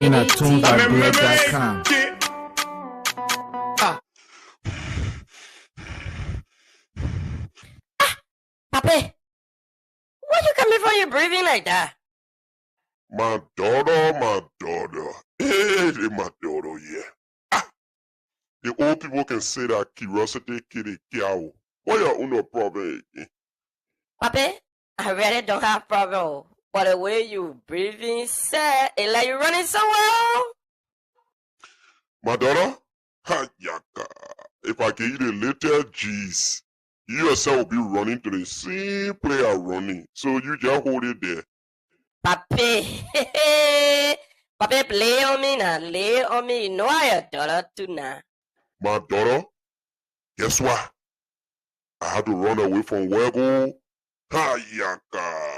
in a tunebread.com. Papi, why you coming for your breathing like that? My daughter. Hey, my daughter, yeah. The old people can say that curiosity kill a cow. What your no problem again? Papi, I really don't have problem. But the way you breathing, say, it's like you running somewhere. My daughter, ha yaka. If I give you the little G's, you yourself will be running to the same player running. So you just hold it there. Papi, Papi, play on me now, lay on me. You know I your daughter too now. My daughter, guess what? I had to run away from Wego. Ha yaka.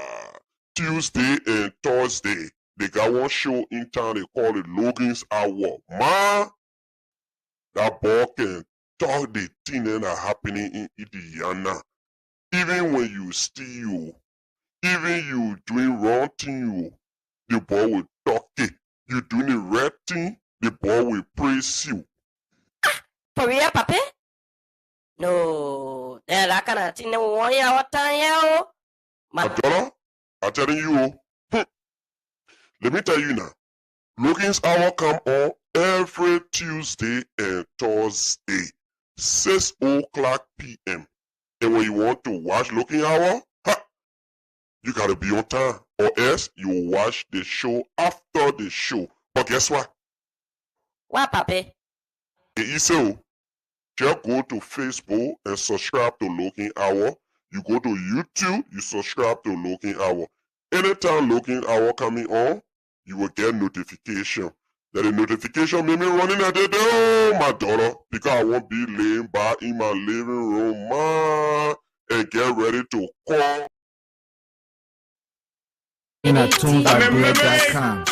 Tuesday and Thursday, they got one show in town, they call it Logan's Hour. Man, that boy can talk the thing that are happening in Indiana. Even when you steal, even you doing wrong thing, the boy will talk it. You doing the right thing, the boy will praise you. For real, Papi? No, that kind of thing that we want here all time, yeah. My daughter, I'm telling you, let me tell you now, Logan's Hour come on every Tuesday and Thursday, 6 o'clock p.m. And when you want to watch Logan Hour, you gotta be on time, or else you watch the show after the show. But guess what? What, Papi? So, just go to Facebook and subscribe to Logan Hour. You go to YouTube, you subscribe to Logan Hour. Anytime Logan Hour coming on, you will get notification. That the notification made me running at the door, my daughter, because I won't be laying back in my living room, man, and get ready to call. In a tunebread.com.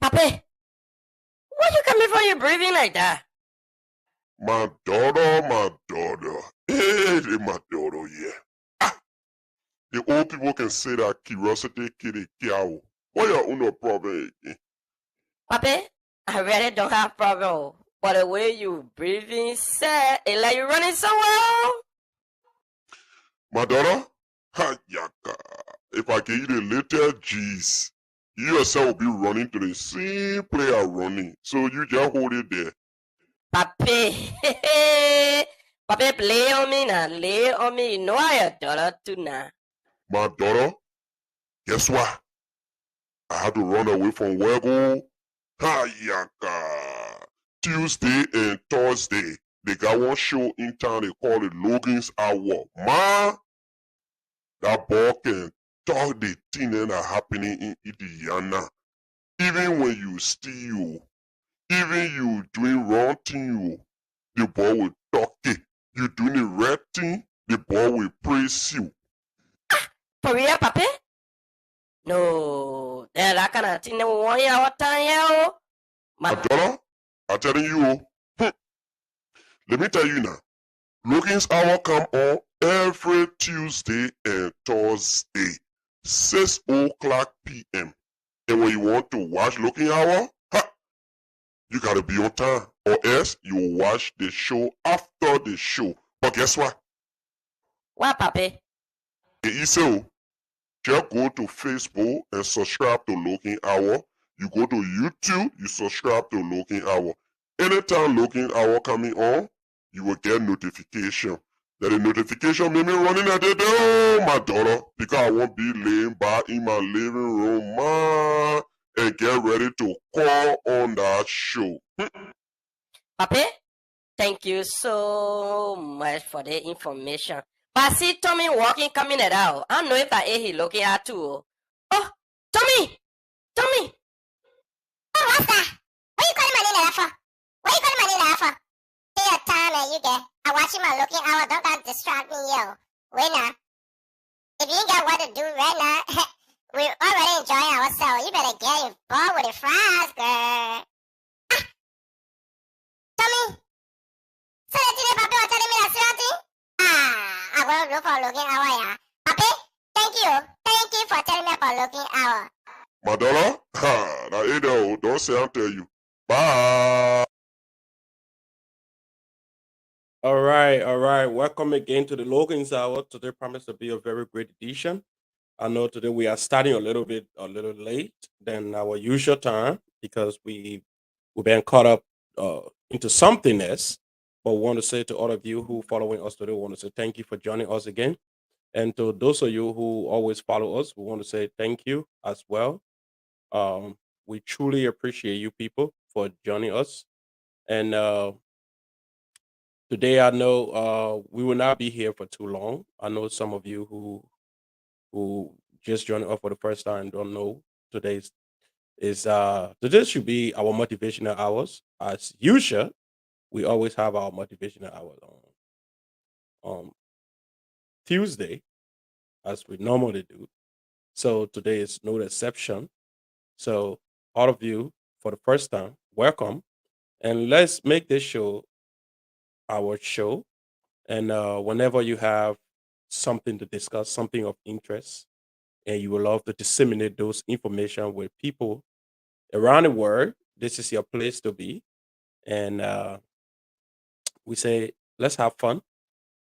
Papi, why you coming for your breathing like that? My daughter. Hey, my daughter, yeah. The old people can say that curiosity kill a cow. What your no problem again? Papi, I really don't have problem. But the way you breathing, say, it's like you running somewhere. My daughter, ha yaka. If I give you the little G's, you yourself will be running to the same player running. So you just hold it there. Papi, Papi, play on me now, lay on me. You know I your daughter too now. My daughter, guess what? I had to run away from Wego. Ha yaka. Tuesday and Thursday, they got one show in town, they call it Logan's Hour. Man, that boy can talk the thing that are happening in Indiana. Even when you steal, even you doing wrong thing, the boy will talk it. You doing the right thing, the boy will praise you. For real, Papi? No, that kind of thing that we want here all time, yeah. My daughter, I'm telling you, let me tell you now, Logan's Hour come on every Tuesday and Thursday, 6 o'clock p.m. And when you want to watch Logan Hour, you gotta be on time, or else you watch the show after the show. But guess what? What, Papi? So, just go to Facebook and subscribe to Logan Hour. You go to YouTube, you subscribe to Logan Hour. Anytime Logan Hour coming on, you will get notification. That the notification made me running at the door, my daughter, because I won't be laying back in my living room, man, and get ready to call on that show. Papi, thank you so much for the information. But I see Tommy walking, coming it out. I don't know if I ate he looking at too. Oh, Tommy! Tommy! Oh, what's that? What you calling my name like that for? What you calling my name like that for? Take your time and you get. I'm watching my Logan Hour. Don't got distract me, yo. Wait now. If you ain't got what to do right now, we're already enjoying ourselves. You better get involved with the fries, girl. Tommy? So you today, Papi was telling me that seriously? I want to look for Logan Hour, yeah. Papi, thank you. Thank you for telling me about looking hour. My dollar? Ha, now Ada, don't say I'll tell you. Bye. All right. Welcome again to the Logan's Hour. Today promised to be a very great edition. I know today we are starting a little late than our usual time because we've been caught up into something else. But we want to say to all of you who following us today, we want to say thank you for joining us again. And to those of you who always follow us, we want to say thank you as well. We truly appreciate you people for joining us. And today, I know we will not be here for too long. I know some of you who just joined us for the first time don't know today's is today should be our motivational hours. As usual, we always have our motivational hours on Tuesday, as we normally do. So today is no exception. So all of you for the first time, welcome, and let's make this show our show. And whenever you have something to discuss, something of interest, and you would love to disseminate those information with people around the world, this is your place to be. And we say, let's have fun,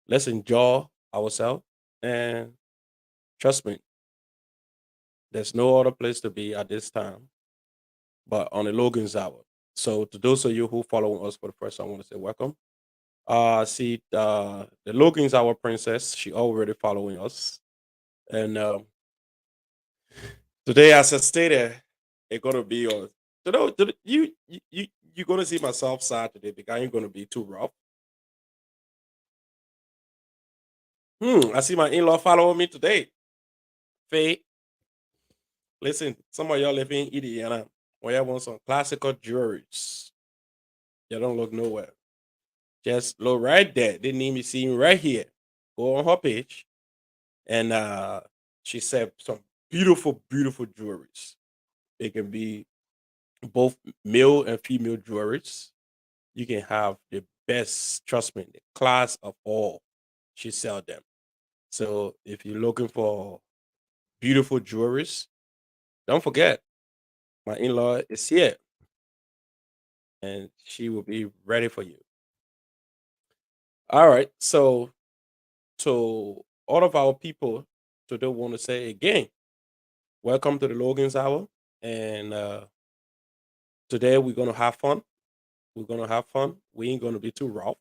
let's enjoy ourselves, and trust me, there's no other place to be at this time but on the Logan's Hour. So to those of you who follow us for the first time, I want to say welcome. See the Logan's Hour princess, she already following us. And today, as I stated, it's gonna be you're gonna see myself sad today because I ain't gonna be too rough. I see my in-law following me today. Faye, listen, some of y'all live in Indiana. When y'all want some classical jewelries, you don't look nowhere. Just look right there. They need me seeing right here. Go on her page, and she said some beautiful jewelries. It can be both male and female jewelries. You can have the best, trust me, the class of all. She sell them. So if you're looking for beautiful jewelries, don't forget my in-law is here and she will be ready for you. All right. So to all of our people today want to say again, welcome to the Logan's Hour. And today we're gonna have fun. We're gonna have fun. We ain't gonna be too rough.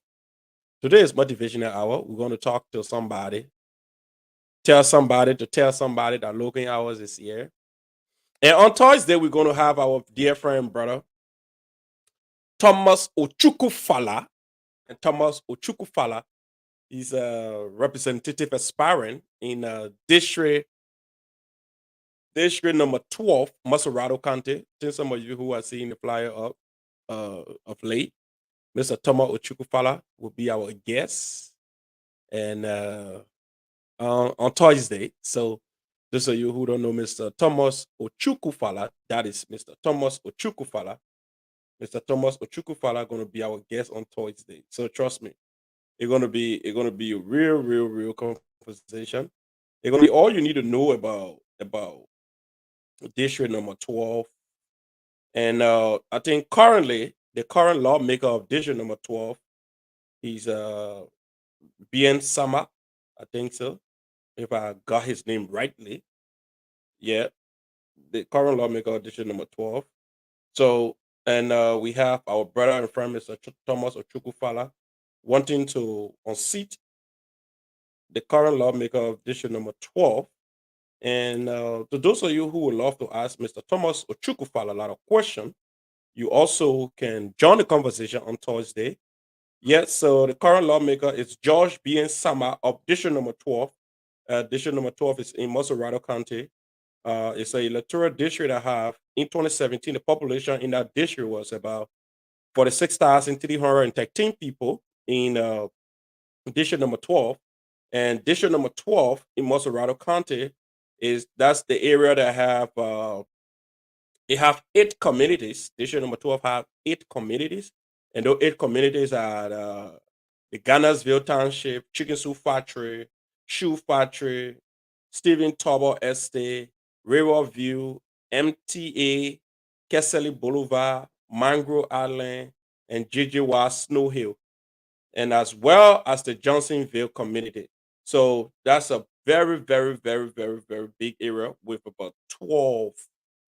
Today is motivational hour. We're gonna talk to somebody, tell somebody that Logan Hours is here. And on Thursday, we're going to have our dear friend, brother, Thomas Ochukufala. And Thomas Ochukufala is a representative aspiring in district number 12, Maserado County. I think some of you who are seeing the flyer up of late, Mr. Thomas Ochukufala will be our guest. And on Thursday. So those of you who don't know Mr. Thomas Ochukufala, that is Mr. Thomas Ochukufala. Mr. Thomas Ochukufala going to be our guest on Thursday. So trust me, it's gonna be a real conversation. It's gonna be all you need to know about district number 12. And I think currently the current lawmaker of district number 12 is Bien Sama. I think so. If I got his name rightly. Yeah, the current lawmaker of district number 12. So, and we have our brother and friend, Mr. Thomas Ochukufala, wanting to unseat the current lawmaker of district number 12. And to those of you who would love to ask Mr. Thomas Ochukufala a lot of questions, you also can join the conversation on Thursday. Yes, so the current lawmaker is George B. Sama of district number 12. District number 12 is in Maserado County. It's a electoral district I have. In 2017, the population in that district was about 46,313 people in district number 12. And district number 12 in Maserado County that's the area that have 8 communities. District number 12 have 8 communities. And those 8 communities are the Ghanarsville Township, Chicken Soup Factory, Shoe Factory, Stephen Tauber Estate, Riverview, MTA, Kessel Boulevard, Mangrove Island, and JJY Snow Hill, and as well as the Johnsonville community. So that's a very, very, very, very, very big area with about 12,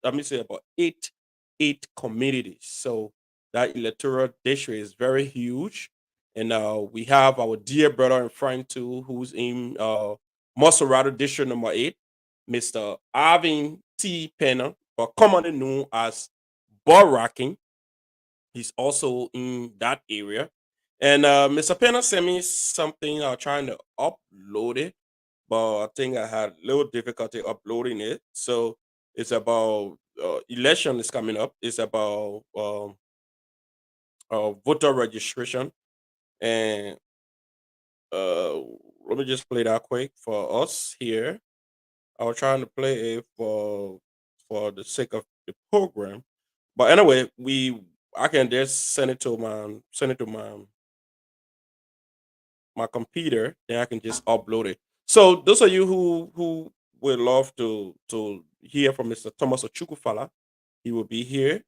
let me say about eight communities. So that electoral district is very huge. And we have our dear brother and friend too, who's in Maserati District number 8, Mr. Arvin T. Penner, or commonly known as Rocking. He's also in that area. And Mr. Penner sent me something. I was trying to upload it, but I think I had a little difficulty uploading it. So it's about election is coming up. It's about voter registration. And uh, let me just play that quick for us here. I was trying to play it for the sake of the program. But anyway, I can just send it to my computer, then I can just upload it. So those of you who would love to hear from Mr. Thomas Ochukufala, he will be here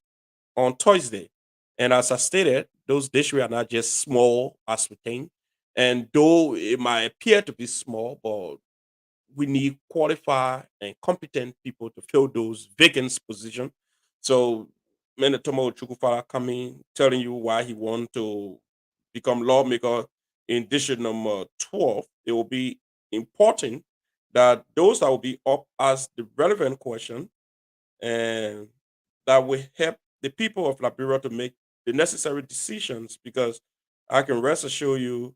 on Thursday. And as I stated, those districts are not just small as we think. And though it might appear to be small, but we need qualified and competent people to fill those vacant positions. So Menatomo Chukufala coming telling you why he want to become lawmaker in district number 12. It will be important that those that will be up as the relevant question, and that will help the people of Liberia to make the necessary decisions, because I can rest assure you,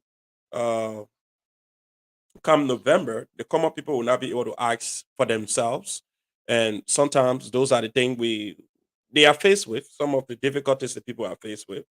uh, come November, the common people will not be able to ask for themselves. And sometimes those are the things they are faced with, some of the difficulties that people are faced with.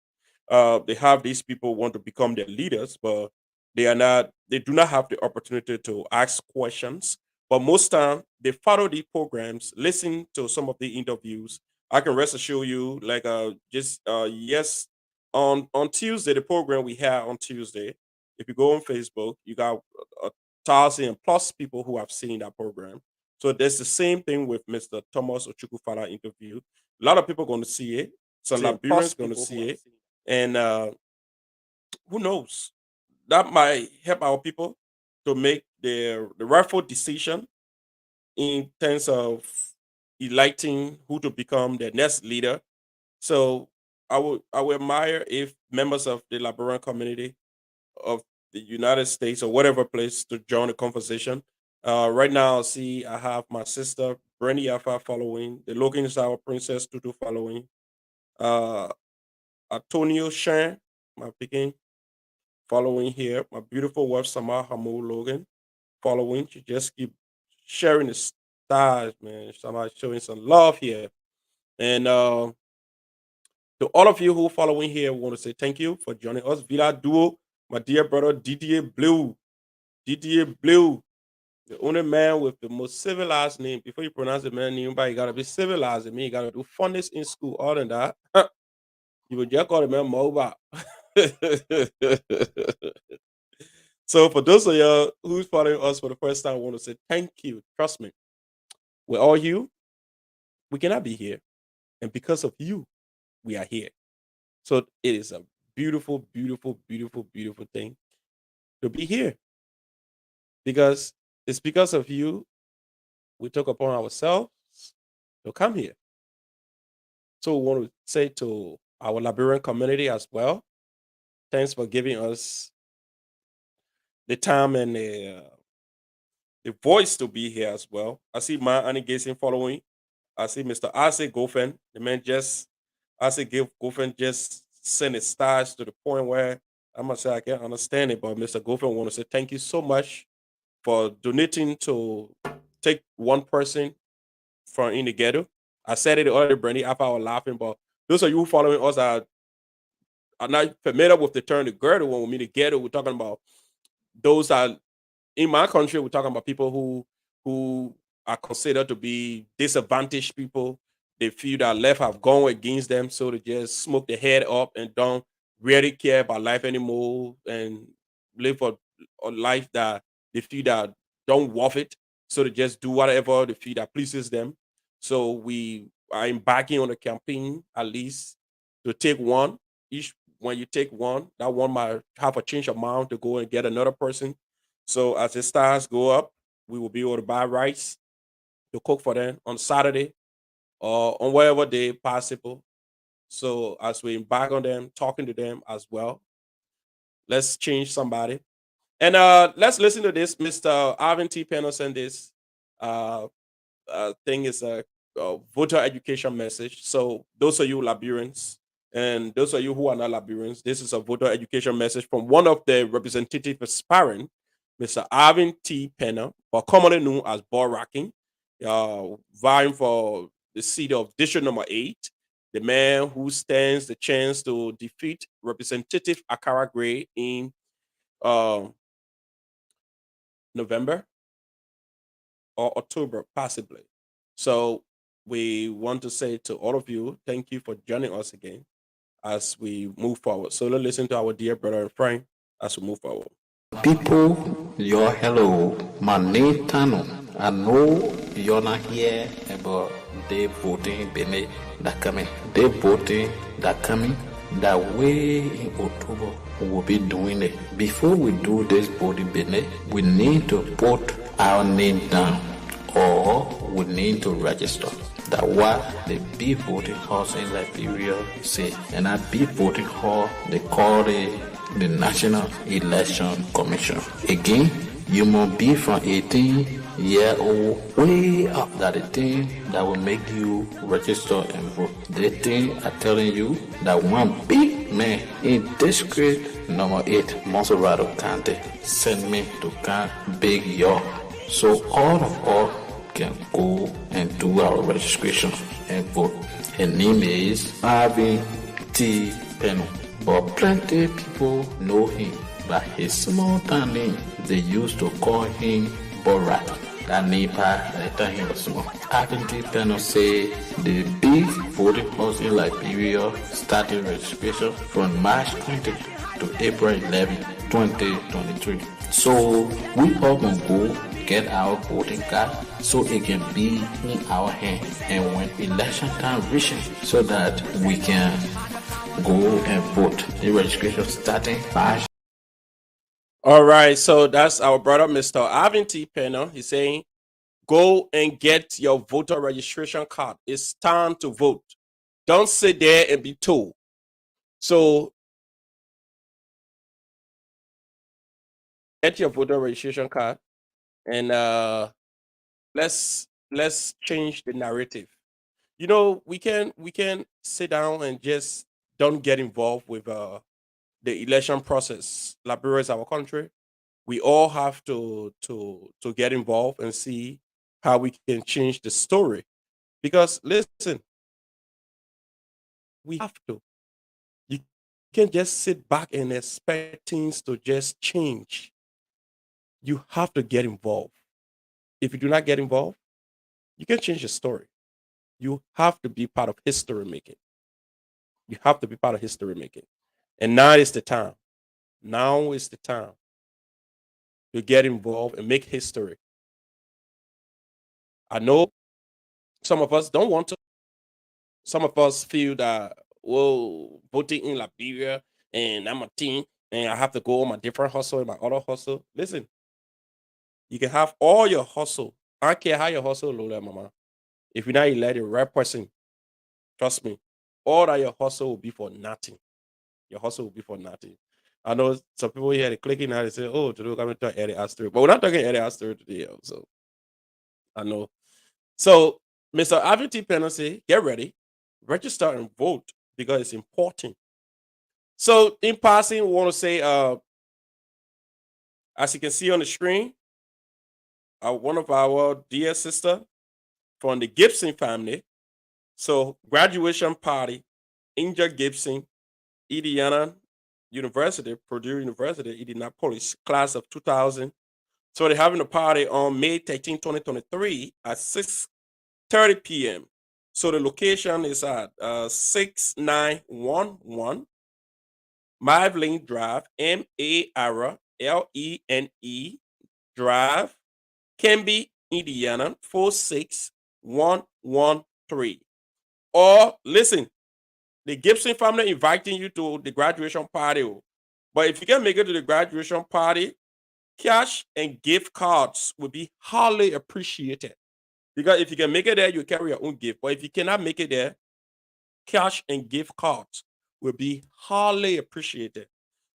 They have these people want to become their leaders, but they do not have the opportunity to ask questions. But most time they follow the programs, listen to some of the interviews. I can rest assure you, like just yes, on Tuesday, the program we had on Tuesday, if you go on Facebook, you got a thousand plus people who have seen that program. So there's the same thing with Mr. Thomas Ochukufala interview. A lot of people going to see it. Some Liberians going to see it, and who knows, that might help our people to make the rightful decision in terms of electing who to become their next leader. So I would admire if members of the Liberian community of the United States or whatever place to join the conversation. Right now, see, I have my sister Brandy Alpha following, the Logan is our Princess Tutu following, uh, Antonio Shan, my picking, following here, my beautiful wife Samar Hamu Logan following. She just keep sharing the stars, man. Somebody showing some love here. And to all of you who following here, we want to say thank you for joining us. Villa Duo, my dear brother Didier Blue. Didier Blue, the only man with the most civilized name. Before you pronounce the man name, you gotta be civilized. I mean, you gotta do funnest in school. Other than that, you would just call the man mobile. So for those of y'all who's following us for the first time, I want to say thank you. Trust me, with all you, we cannot be here, and because of you, we are here. So it is a beautiful, beautiful, beautiful, beautiful thing to be here, because it's because of you we took upon ourselves to come here. So we want to say to our Liberian community as well, thanks for giving us the time and the voice to be here as well. I see my Annie Gazing following. I see Mr. Ase Gofen. The man just Ase Gofen just sent his stars to the point where I must say I can't understand it, but Mr. Gofen want to say thank you so much for donating to take one person from in the ghetto. I said it earlier, Brandy, after I was laughing, but those of you following us are not familiar with the term the ghetto. When we mean the ghetto, we're talking about those are in my country. We're talking about people who are considered to be disadvantaged people. They feel that life have gone against them, so they just smoke their head up and don't really care about life anymore and live a life that they feel that don't worth it. So they just do whatever the fee that pleases them. So we are embarking on a campaign at least to take one. Each when you take one, that one might have a change amount to go and get another person. So as the stars go up, we will be able to buy rice to cook for them on Saturday or on whatever day possible. So as we embark on them, talking to them as well, let's change somebody. And let's listen to this. Mr. Arvin T. Penn sent this uh, thing is a voter education message. So those of you Liberians and those of you who are not Liberians, this is a voter education message from one of the representative aspirant, Mr. Arvin T. Penner, or commonly known as Ball Rocking, vying for the seat of District Number 8, the man who stands the chance to defeat Representative Akara Gray in uh, November or October, possibly. So we want to say to all of you, thank you for joining us again as we move forward. So let's listen to our dear brother and friend as we move forward. People, your hello, my name Tano. I know you're not here about the voting Benin that coming. The voting that coming that way in October we will be doing it. Before we do this voting Benin, we need to put our name down or we need to register. That what the big voting halls in Liberia say. And that big voting hall they call the National Election Commission. Again, you must be from 18-year-old way up. That the thing that will make you register and vote. The thing I'm telling you that one big man in District Number 8, Monserrato County, sent me to Camp Big York. So all of us can go and do our registration and vote. Her name is Arvin T. Penn. But plenty people know him by his small town name. They used to call him Borat. That name later him small. Arvin T. Penn say the big voting halls in Liberia started registration from March 20 to April 11, 2023. So we all gonna go get our voting card so it can be in our hand and when election time reaches so that we can go and vote. The registration starting March. All right, so that's our brother, Mr. Arvin T. Penner. He's saying, go and get your voter registration card. It's time to vote. Don't sit there and be told. So get your voter registration card and let's change the narrative. You know, we can sit down and just don't get involved with the election process. Liberia is our country. We all have to get involved and see how we can change the story. Because listen, we have to. You can't just sit back and expect things to just change. You have to get involved. If you do not get involved, you can change the story. You have to be part of history making. You have to be part of history making. And now is the time. Now is the time to get involved and make history. I know some of us don't want to. Some of us feel that, well, voting in Liberia and I'm a teen and I have to go on my different hustle and my other hustle. Listen, you can have all your hustle. I don't care how your hustle low there, mama. If you're not elected the right person, trust me, all that your hustle will be for nothing. Your hustle will be for nothing. I know some people here clicking out and say, oh, today we're coming to Eddie Astor. But we're not talking Eddie Astor today. So I know. So Mr. Arvin T. Penner say, get ready, register and vote because it's important. So in passing, we want to say, as you can see on the screen, one of our dear sister from the Gibson family. So graduation party, Angel Gibson, Indiana University, Purdue University, Indianapolis, class of 2000. So they're having a party on May 13, 2023 at 6:30 p.m. So the location is at 6911 Mavelene Drive, Marlene Drive, Canby, Indiana 46113. Or listen, the Gibson family inviting you to the graduation party. But if you can make it to the graduation party, cash and gift cards will be highly appreciated. Because if you can make it there, you carry your own gift. But if you cannot make it there, cash and gift cards will be highly appreciated.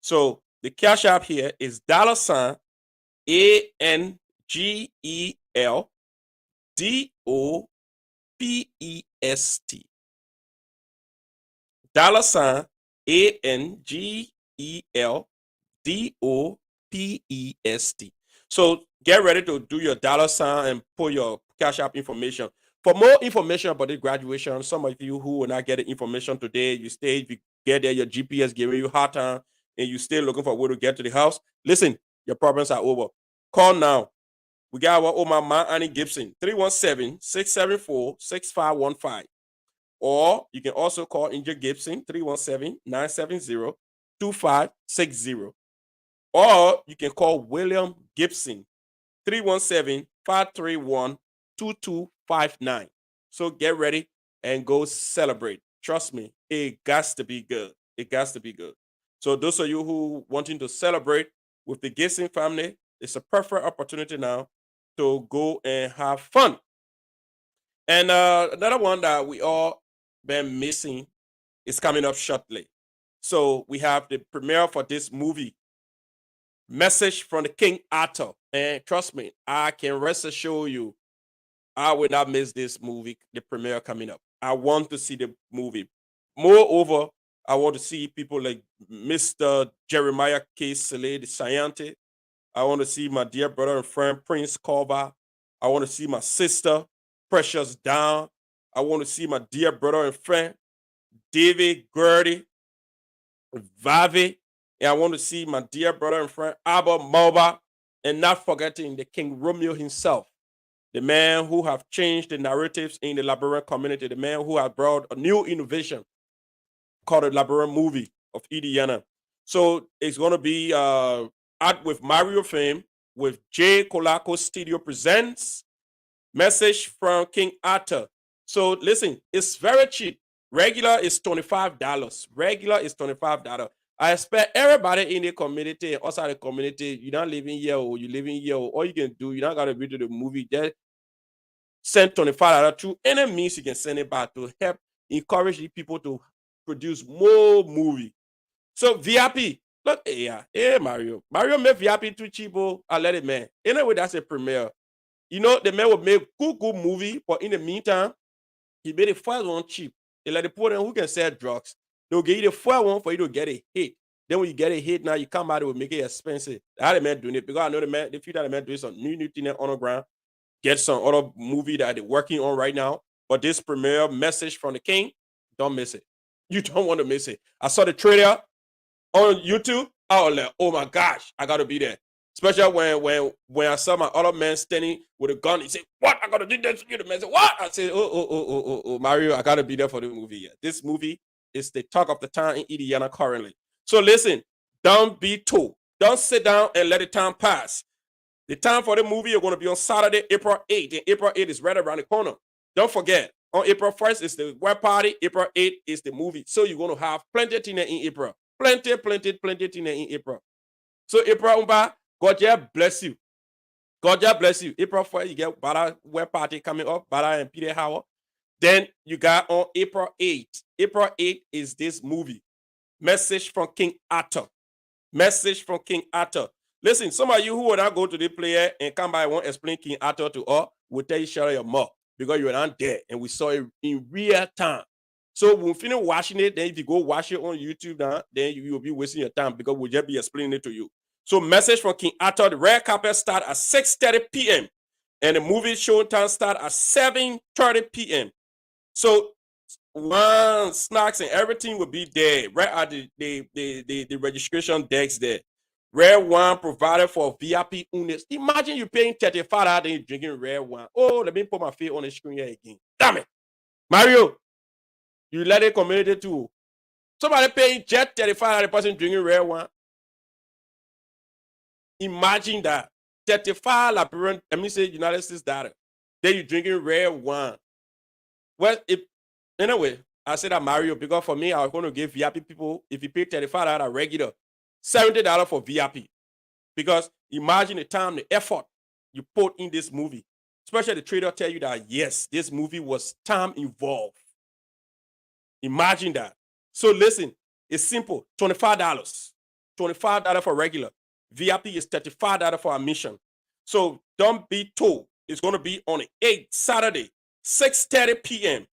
So the cash app here is $ANGEL DOPEST. $ANGEL DOPEST. So get ready to do your $ and put your cash app information. For more information about the graduation, some of you who will not get the information today, you stay, if you get there, your GPS giving you hard time, and you still looking for a way to get to the house. Listen, your problems are over. Call now. We got our old man Annie Gibson, 317-674-6515. Or you can also call Angel Gibson, 317-970-2560. Or you can call William Gibson, 317-531-2259. So get ready and go celebrate. Trust me, it got to be good. It got to be good. So those of you who wanting to celebrate with the Gibson family, it's a perfect opportunity now to go and have fun. And another one that we all been missing is coming up shortly. So we have the premiere for this movie, Message from the King Arthur. And trust me, I can rest assure you, I will not miss this movie, the premiere coming up. I want to see the movie. Moreover, I want to see people like Mr. Jeremiah K. Saleh, the Sayante. I want to see my dear brother and friend, Prince Corva. I want to see my sister, Precious Down. I want to see my dear brother and friend, David Gertie, Vavi. And I want to see my dear brother and friend, Abba Moba. And not forgetting the King Romeo himself, the man who have changed the narratives in the Liberian community, the man who has brought a new innovation called the Liberian movie of Indiana. So it's going to be out with Mario Fame, with J. Colaco Studio presents Message from King Arthur. So listen, it's very cheap. Regular is $25. Regular is $25. I expect everybody in the community and outside the community, you're not living here or you living here, or all you can do, you're not going to be to the movie. Just send $25 to any means you can send it back to help encourage the people to produce more movie. So VIP, look, hey Mario made VIP too cheap. I let it, man. Anyway, that's a premiere. You know, the man will make good movie, but in the meantime, he made the first one cheap. They let the poor them who can sell drugs. They'll give you the first one for you to get a hit. Then when you get a hit, now you come out, it will make it expensive. How the man doing it? Because I know the future the man doing some new thing on the ground. Get some other movie that they're working on right now. But this premiere, Message from the King, don't miss it. You don't want to miss it. I saw the trailer on YouTube. I was like, oh my gosh, I gotta be there. Especially when I saw my other man standing with a gun. He said, what? I gotta do this for you. The man said, what? I said, oh, Mario, I gotta be there for the movie. Yeah. This movie is the talk of the town in Indiana currently. So listen, don't be told. Don't sit down and let the time pass. The time for the movie is going to be on Saturday, April 8th. And April 8th is right around the corner. Don't forget, on April 1st is the web party. April 8th is the movie. So you're going to have plenty of things in April. Plenty things in April. So April, God bless you. God bless you. April 1st, you get Bada web party coming up, Bada and Peter Howard. Then you got on April 8th. April 8th is this movie, Message from King Arthur. Message from King Arthur. Listen, some of you who will not go to the player and come by and won't explain King Arthur to us, will tell you shut your mouth because you were not there and we saw it in real time. So when we finish watching it, then if you go watch it on YouTube now, then you will be wasting your time because we'll just be explaining it to you. So Message from King Arthur, the red carpet start at 6:30 p.m. and the movie showtime start at 7:30 p.m. So wine, snacks, and everything will be there right at the registration decks there. Red wine provided for VIP owners. Imagine you paying $35 and you're drinking red wine. Oh, let me put my face on the screen here again. Damn it. Mario, you let it community too. Somebody paying just $35 the person drinking red wine. Imagine that. $35 Liberian, I mean, say United States dollar. Then you drinking red wine. Well, anyway, I said that Mario, because for me, I was going to give VIP people, if you pay $35 regular, $70 for VIP. Because imagine the time, the effort you put in this movie. Especially the trader tell you that, yes, this movie was time involved. Imagine that. So listen, it's simple. $25. $25 for regular. VIP is $35 for admission. So don't be told. It's going to be on the 8th, Saturday, 6:30 p.m.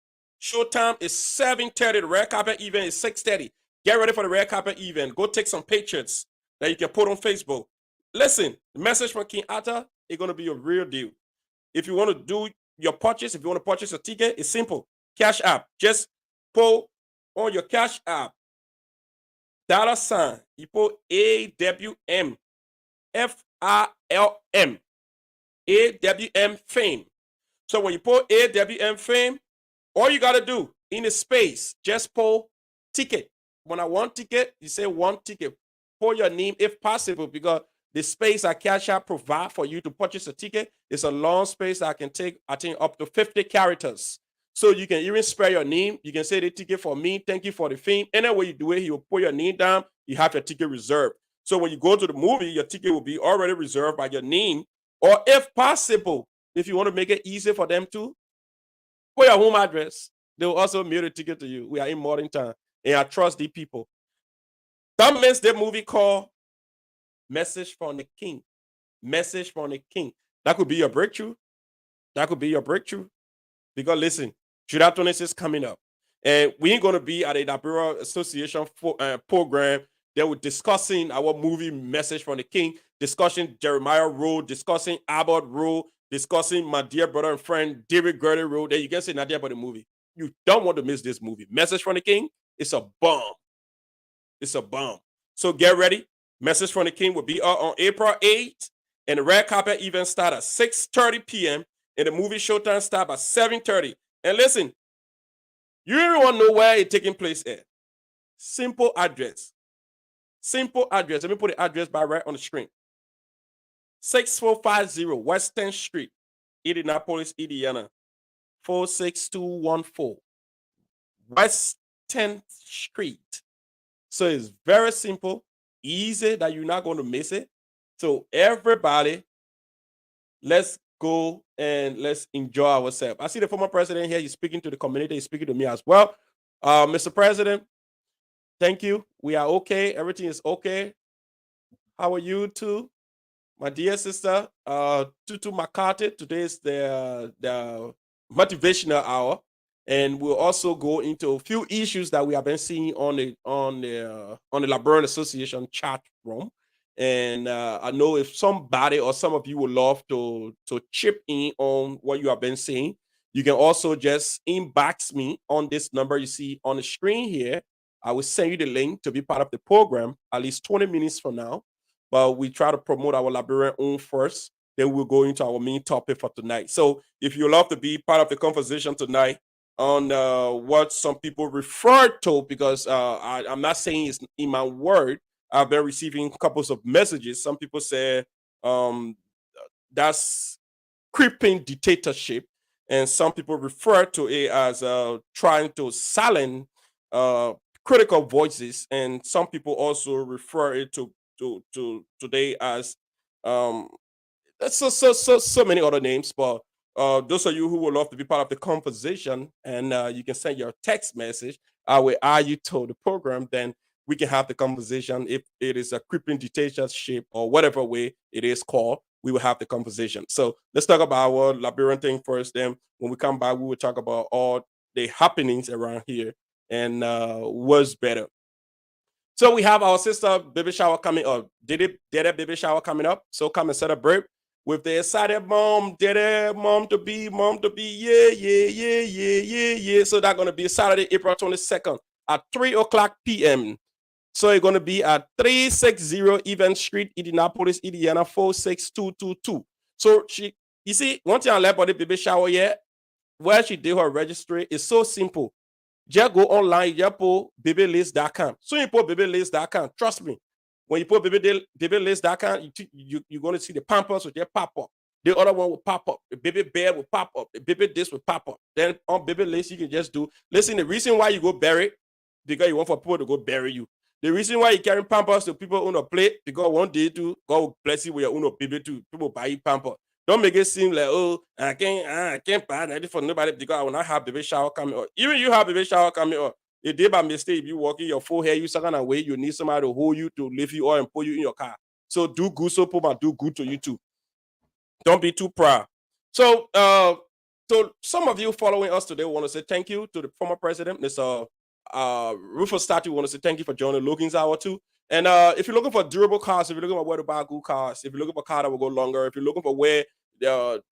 Showtime is 7:30. The red carpet event is 6:30. Get ready for the red carpet event. Go take some pictures that you can put on Facebook. Listen, the message from King Arthur is going to be a real deal. If you want to do your purchase, if you want to purchase a ticket, it's simple. Cash App. Just pull on your Cash App. $, you put AWM FILM. AWM Fame. So when you put AWM Fame, all you got to do in the space, just pull ticket. When I want ticket, you say one ticket. Pull your name if possible, because the space that Cash App provide for you to purchase a ticket is a long space that can take, I think, up to 50 characters. So you can even spell your name. You can say the ticket for me. Thank you for the fame. Any way you do it, he will put your name down. You have your ticket reserved. So when you go to the movie, your ticket will be already reserved by your name. Or if possible, if you want to make it easy for them to, put your home address. They will also mail the ticket to you. We are in modern time, and I trust the people. Don't miss the movie called Message from the King. Message from the King. That could be your breakthrough. That could be your breakthrough. Because listen, July 26 is coming up. And we ain't going to be at a Liberia Association program. They were discussing our movie Message from the King, discussing Jeremiah Road, discussing Abbott Road, discussing my dear brother and friend David Gurley Road. Then you can say an idea about the movie. You don't want to miss this movie. Message from the King, it's a bomb. It's a bomb. So get ready. Message from the King will be out on April 8th. And the red carpet event start at 6:30 p.m. And the movie showtime start at 7:30. And listen, you even want to know where it's taking place at. Simple address. Simple address. Let me put the address by right on the screen. 6450 Western Street, Indianapolis, Indiana. 46214. Western Street. So it's very simple, easy that you're not going to miss it. So everybody, let's go and let's enjoy ourselves. I see the former president here. He's speaking to the community. He's speaking to me as well. Mr. President, thank you. We are okay. Everything is okay. How are you too? My dear sister, Tutu McCarthy, today is the motivational hour. And we'll also go into a few issues that we have been seeing on the Liberian Association chat room. And I know if somebody or some of you would love to chip in on what you have been seeing, you can also just inbox me on this number you see on the screen here. I will send you the link to be part of the program at least 20 minutes from now. But we try to promote our Liberian own first. Then we'll go into our main topic for tonight. So if you love to be part of the conversation tonight, on what some people refer to, because I'm not saying it's in my word. I've been receiving couples of messages. Some people say that's creeping dictatorship, and some people refer to it as trying to silence critical voices, and some people also refer it to today as so many other names, but those of you who would love to be part of the conversation, and you can send your text message, I will add you to the program, then we can have the conversation. If it is a creeping dictatorship or whatever way it is called, we will have the conversation. So let's talk about our Liberian thing first. Then when we come back, we will talk about all the happenings around here and what's better. So we have our sister baby shower coming up. Did it baby shower coming up? So come and celebrate with the excited mom to be, yeah. So that's going to be Saturday, April 22nd at 3 o'clock p.m. So it's going to be at 360 Event Street, Indianapolis, Indiana, 46222. So you see, one thing I like about the baby shower yet, where she did her registry is so simple. Just go online, just put babylist.com. So you put babylist.com, trust me, When you put babylist.com, you're going to see the Pampers will just pop up. The other one will pop up. The baby bed will pop up. The baby this will pop up. Then on baby list, you can just do. Listen, the reason why you go bury, because you want for people to go bury you. The reason why you carry Pampers to people on a plate, because one day too, God will bless you with your own baby too. People buy you Pampers. Don't make it seem like, oh, I can't buy that for nobody because I will not have baby shower coming up. Even you have baby shower coming up. A day by mistake, if you walking your full hair, you second away, you need somebody to hold you, to lift you up and put you in your car. So do good, so Puma do good to you too. Don't be too proud. So some of you following us today want to say thank you to the former president, Mr. Rufus Statu. Want to say thank you for joining Logan's Hour too. And if you're looking for durable cars, if you're looking for where to buy good cars, if you're looking for a car that will go longer, if you're looking for where the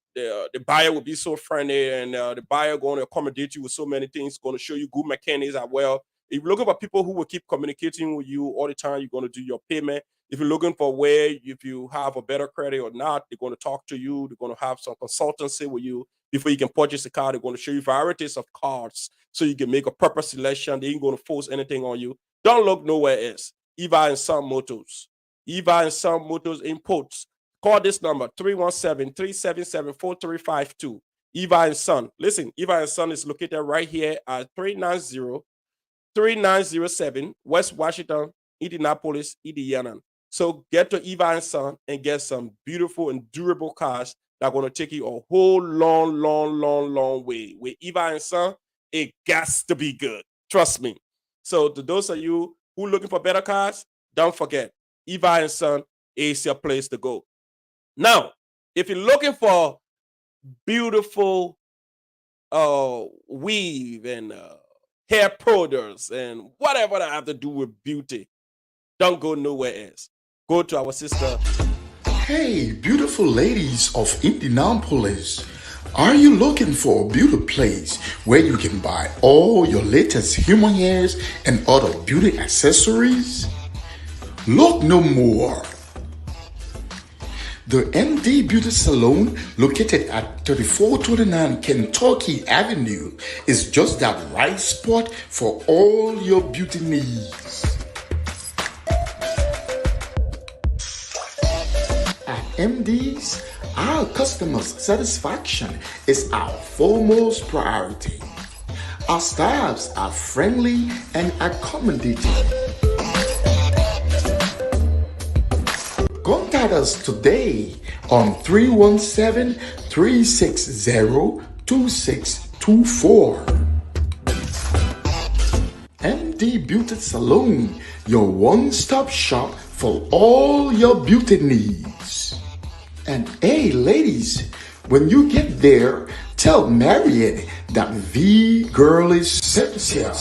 buyer will be so friendly and the buyer going to accommodate you with so many things, going to show you good mechanics as well. If you're looking for people who will keep communicating with you all the time, you're going to do your payment. If you're looking for where, if you have a better credit or not, they're going to talk to you. They're going to have some consultancy with you before you can purchase a car. They're going to show you varieties of cars so you can make a proper selection. They ain't going to force anything on you. Don't look nowhere else. Eva and Son Motors. Eva and Son Motors Imports. Call this number, 317-377-4352. Eva and Son. Listen, Eva and Son is located right here at 390-3907 West Washington, Indianapolis, Indiana. So get to Eva and Son and get some beautiful and durable cars that are going to take you a whole long way. With Eva and Son, it has to be good. Trust me. So to those of you who are looking for better cars, don't forget, Eva and Son is your place to go. Now, if you're looking for beautiful weave and hair products and whatever that have to do with beauty, don't go nowhere else. Go to our sister. Hey, beautiful ladies of Indianapolis. Are you looking for a beauty place where you can buy all your latest human hairs and other beauty accessories? Look no more. The MD Beauty Salon, located at 3429 Kentucky Avenue, is just that right spot for all your beauty needs. At MD's, our customers' satisfaction is our foremost priority. Our staffs are friendly and accommodating. Contact us today on 317-360-2624. MD Beauty Salon, your one-stop shop for all your beauty needs. And hey, ladies, when you get there, tell Mariette that the girl is sincere.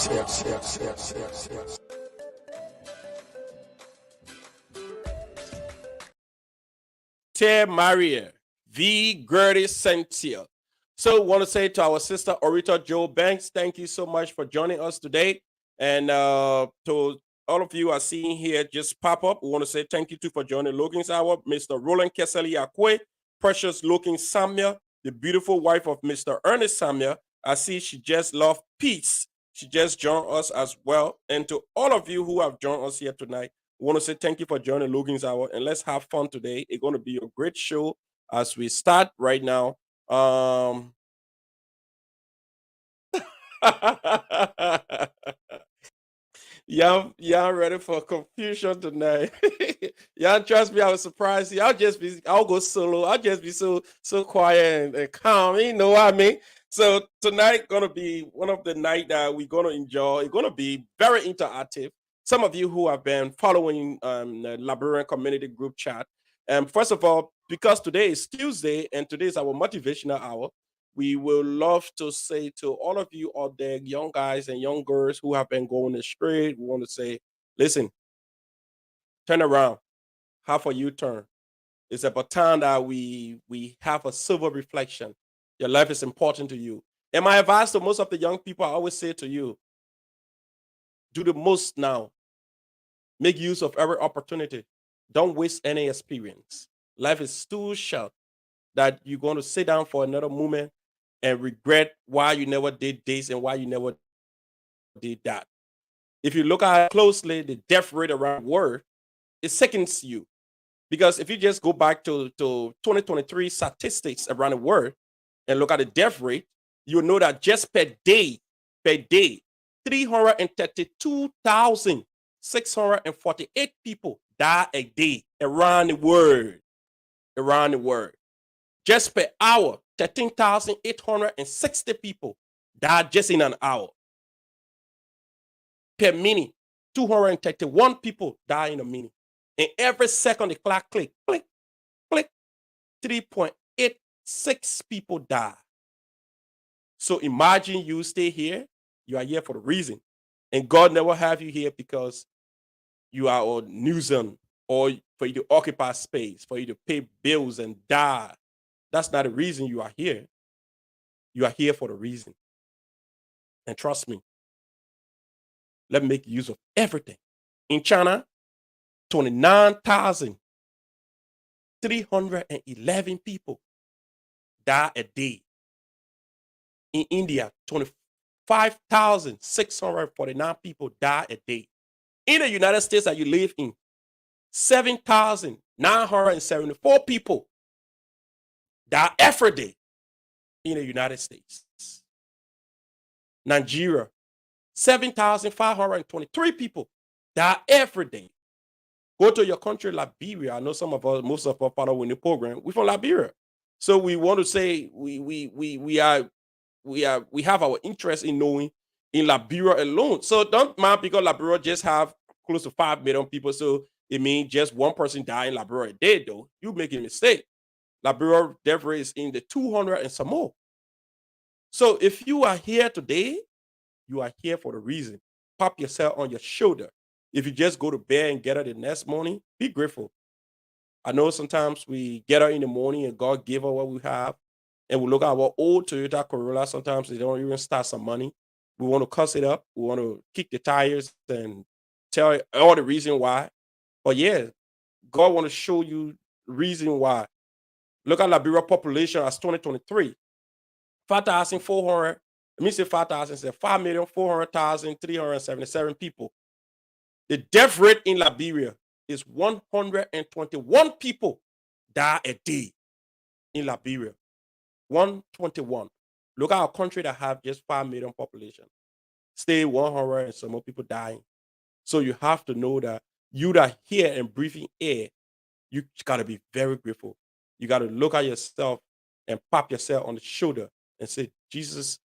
Tell Maria, the greatest Cynthia. So want to say to our sister Orita Joe Banks, thank you so much for joining us today. And to all of you are seeing here just pop up, we want to say thank you too for joining Logan's Hour. Mr. Roland Keseli Akwe, precious looking Samia, the beautiful wife of Mr. Ernest Samia. I see she just loved peace. She just joined us as well. And to all of you who have joined us here tonight, we want to say thank you for joining Logan's Hour, and let's have fun today. It's going to be a great show as we start right now. Y'all ready for confusion tonight? Y'all trust me, I was surprised. I'll go solo. I'll just be so quiet and calm. You know what I mean? So tonight gonna be one of the night that we're gonna enjoy. It's gonna be very interactive. Some of you who have been following the Liberian community group chat. First of all, because today is Tuesday and today is our motivational hour, we will love to say to all of you out there, young guys and young girls who have been going astray, we want to say, listen, turn around, have a U-turn. It's about time that we have a silver reflection. Your life is important to you. And my advice to most of the young people, I always say to you, do the most now. Make use of every opportunity. Don't waste any experience. Life is too short that you're going to sit down for another moment and regret why you never did this and why you never did that. If you look at it closely, the death rate around the world it sickens you. Because if you just go back to 2023 statistics around the world and look at the death rate, you'll know that just per day, 332,648 people die a day around the world. Around the world. Just per hour, 13,860 people die just in an hour. Per minute, 231 people die in a minute. And every second the clock click, 3.86 people die. So imagine you stay here. You are here for a reason. And God never have you here because you are a nuisance or for you to occupy space, for you to pay bills and die. That's not the reason you are here. You are here for the reason. And trust me, let me make use of everything. In China, 29,311 people die a day. In India, 25,649 people die a day. In the United States that you live in, 7,974 people die every day in the United States. Nigeria, 7,523 people die every day. Go to your country, Liberia. I know some of us, most of us follow in the program. We're from Liberia. So we want to say we have our interest in knowing in Liberia alone. So don't mind because Liberia just have close to 5 million people. So it means just one person die in Liberia a day, though. You make a mistake. Liberia death rate is in the 200 and some more. So if you are here today, you are here for the reason. Pop yourself on your shoulder. If you just go to bed and get up the next morning, be grateful. I know sometimes we get up in the morning and God gave us what we have, and we look at our old Toyota Corolla. Sometimes they don't even start some money. We want to cuss it up. We want to kick the tires and tell all the reason why. But yeah, God want to show you reason why. Look at Liberia population as 2023. 5,400, let me say 5,000, say 5,400,377 people. The death rate in Liberia is 121 people die a day in Liberia. 121. Look at a country that have just 5 million population. Stay 100 and some more people dying. So you have to know that you that here and breathing air, you got to be very grateful. You got to look at yourself and pop yourself on the shoulder and say, Jesus,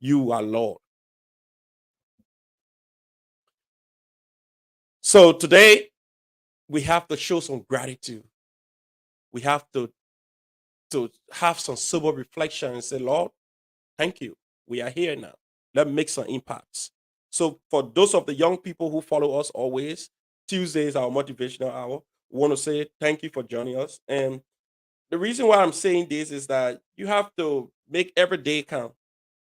you are Lord. So today, we have to show some gratitude. We have to have some sober reflection and say, Lord, thank you. We are here now. Let's make some impacts. So for those of the young people who follow us always, Tuesday is our motivational hour. We want to say thank you for joining us. And the reason why I'm saying this is that you have to make every day count.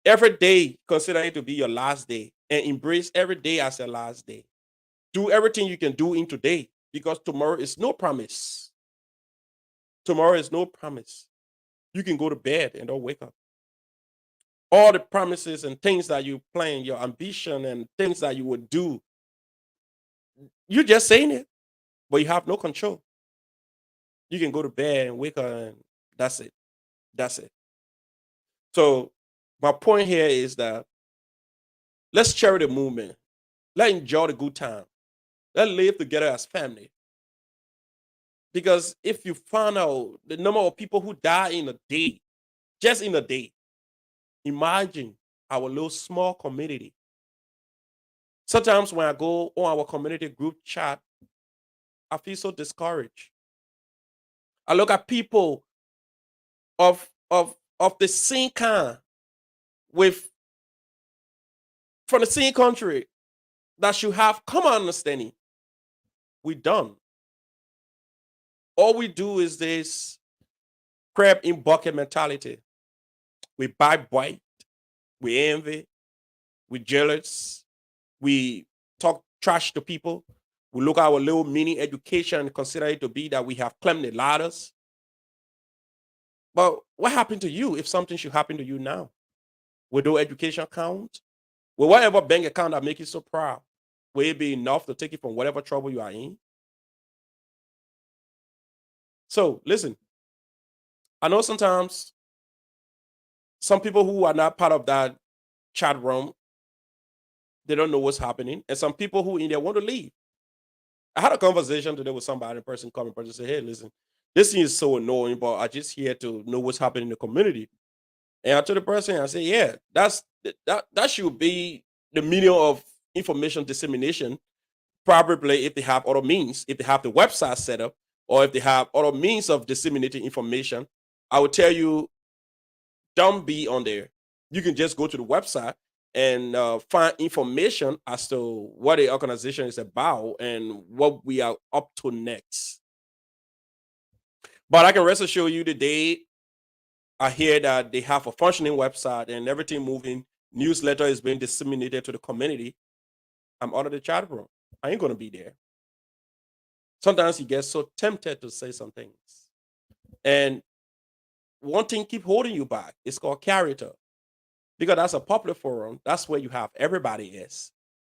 Every day, consider it to be your last day and embrace every day as your last day. Do everything you can do in today because tomorrow is no promise. Tomorrow is no promise. You can go to bed and don't wake up. All the promises and things that you plan, your ambition and things that you would do, you're just saying it, but you have no control. You can go to bed and wake up and that's it. That's it. So my point here is that let's cherish the movement. Let's enjoy the good time. Let's live together as family. Because if you find out the number of people who die in a day, just in a day, imagine our little small community. Sometimes when I go on our community group chat, I feel so discouraged. I look at people of the same kind with from the same country that should have common understanding. We done. All we do is this crab in bucket mentality. We bite, we envy, we jealous, we talk trash to people. We look at our little mini education and consider it to be that we have climbed the ladders. But what happened to you if something should happen to you now? Will those education count? Will whatever bank account that make you so proud, will it be enough to take you from whatever trouble you are in? So listen, I know sometimes some people who are not part of that chat room, they don't know what's happening, and some people who in there want to leave. I had a conversation today with somebody in person, come in person, say, "Hey, listen, this thing is so annoying, but I just here to know what's happening in the community." And I told the person, I said, "Yeah, that should be the meaning of information dissemination. Probably if they have other means, if they have the website set up, or if they have other means of disseminating information, I would tell you, don't be on there. You can just go to the website and find information as to what the organization is about and what we are up to next." But I can rest assure you, today I hear that they have a functioning website and everything moving. Newsletter is being disseminated to the community. I'm out of the chat room. I ain't gonna be there. Sometimes you get so tempted to say some things, and one thing keep holding you back. It's called character, because that's a popular forum. That's where you have everybody is.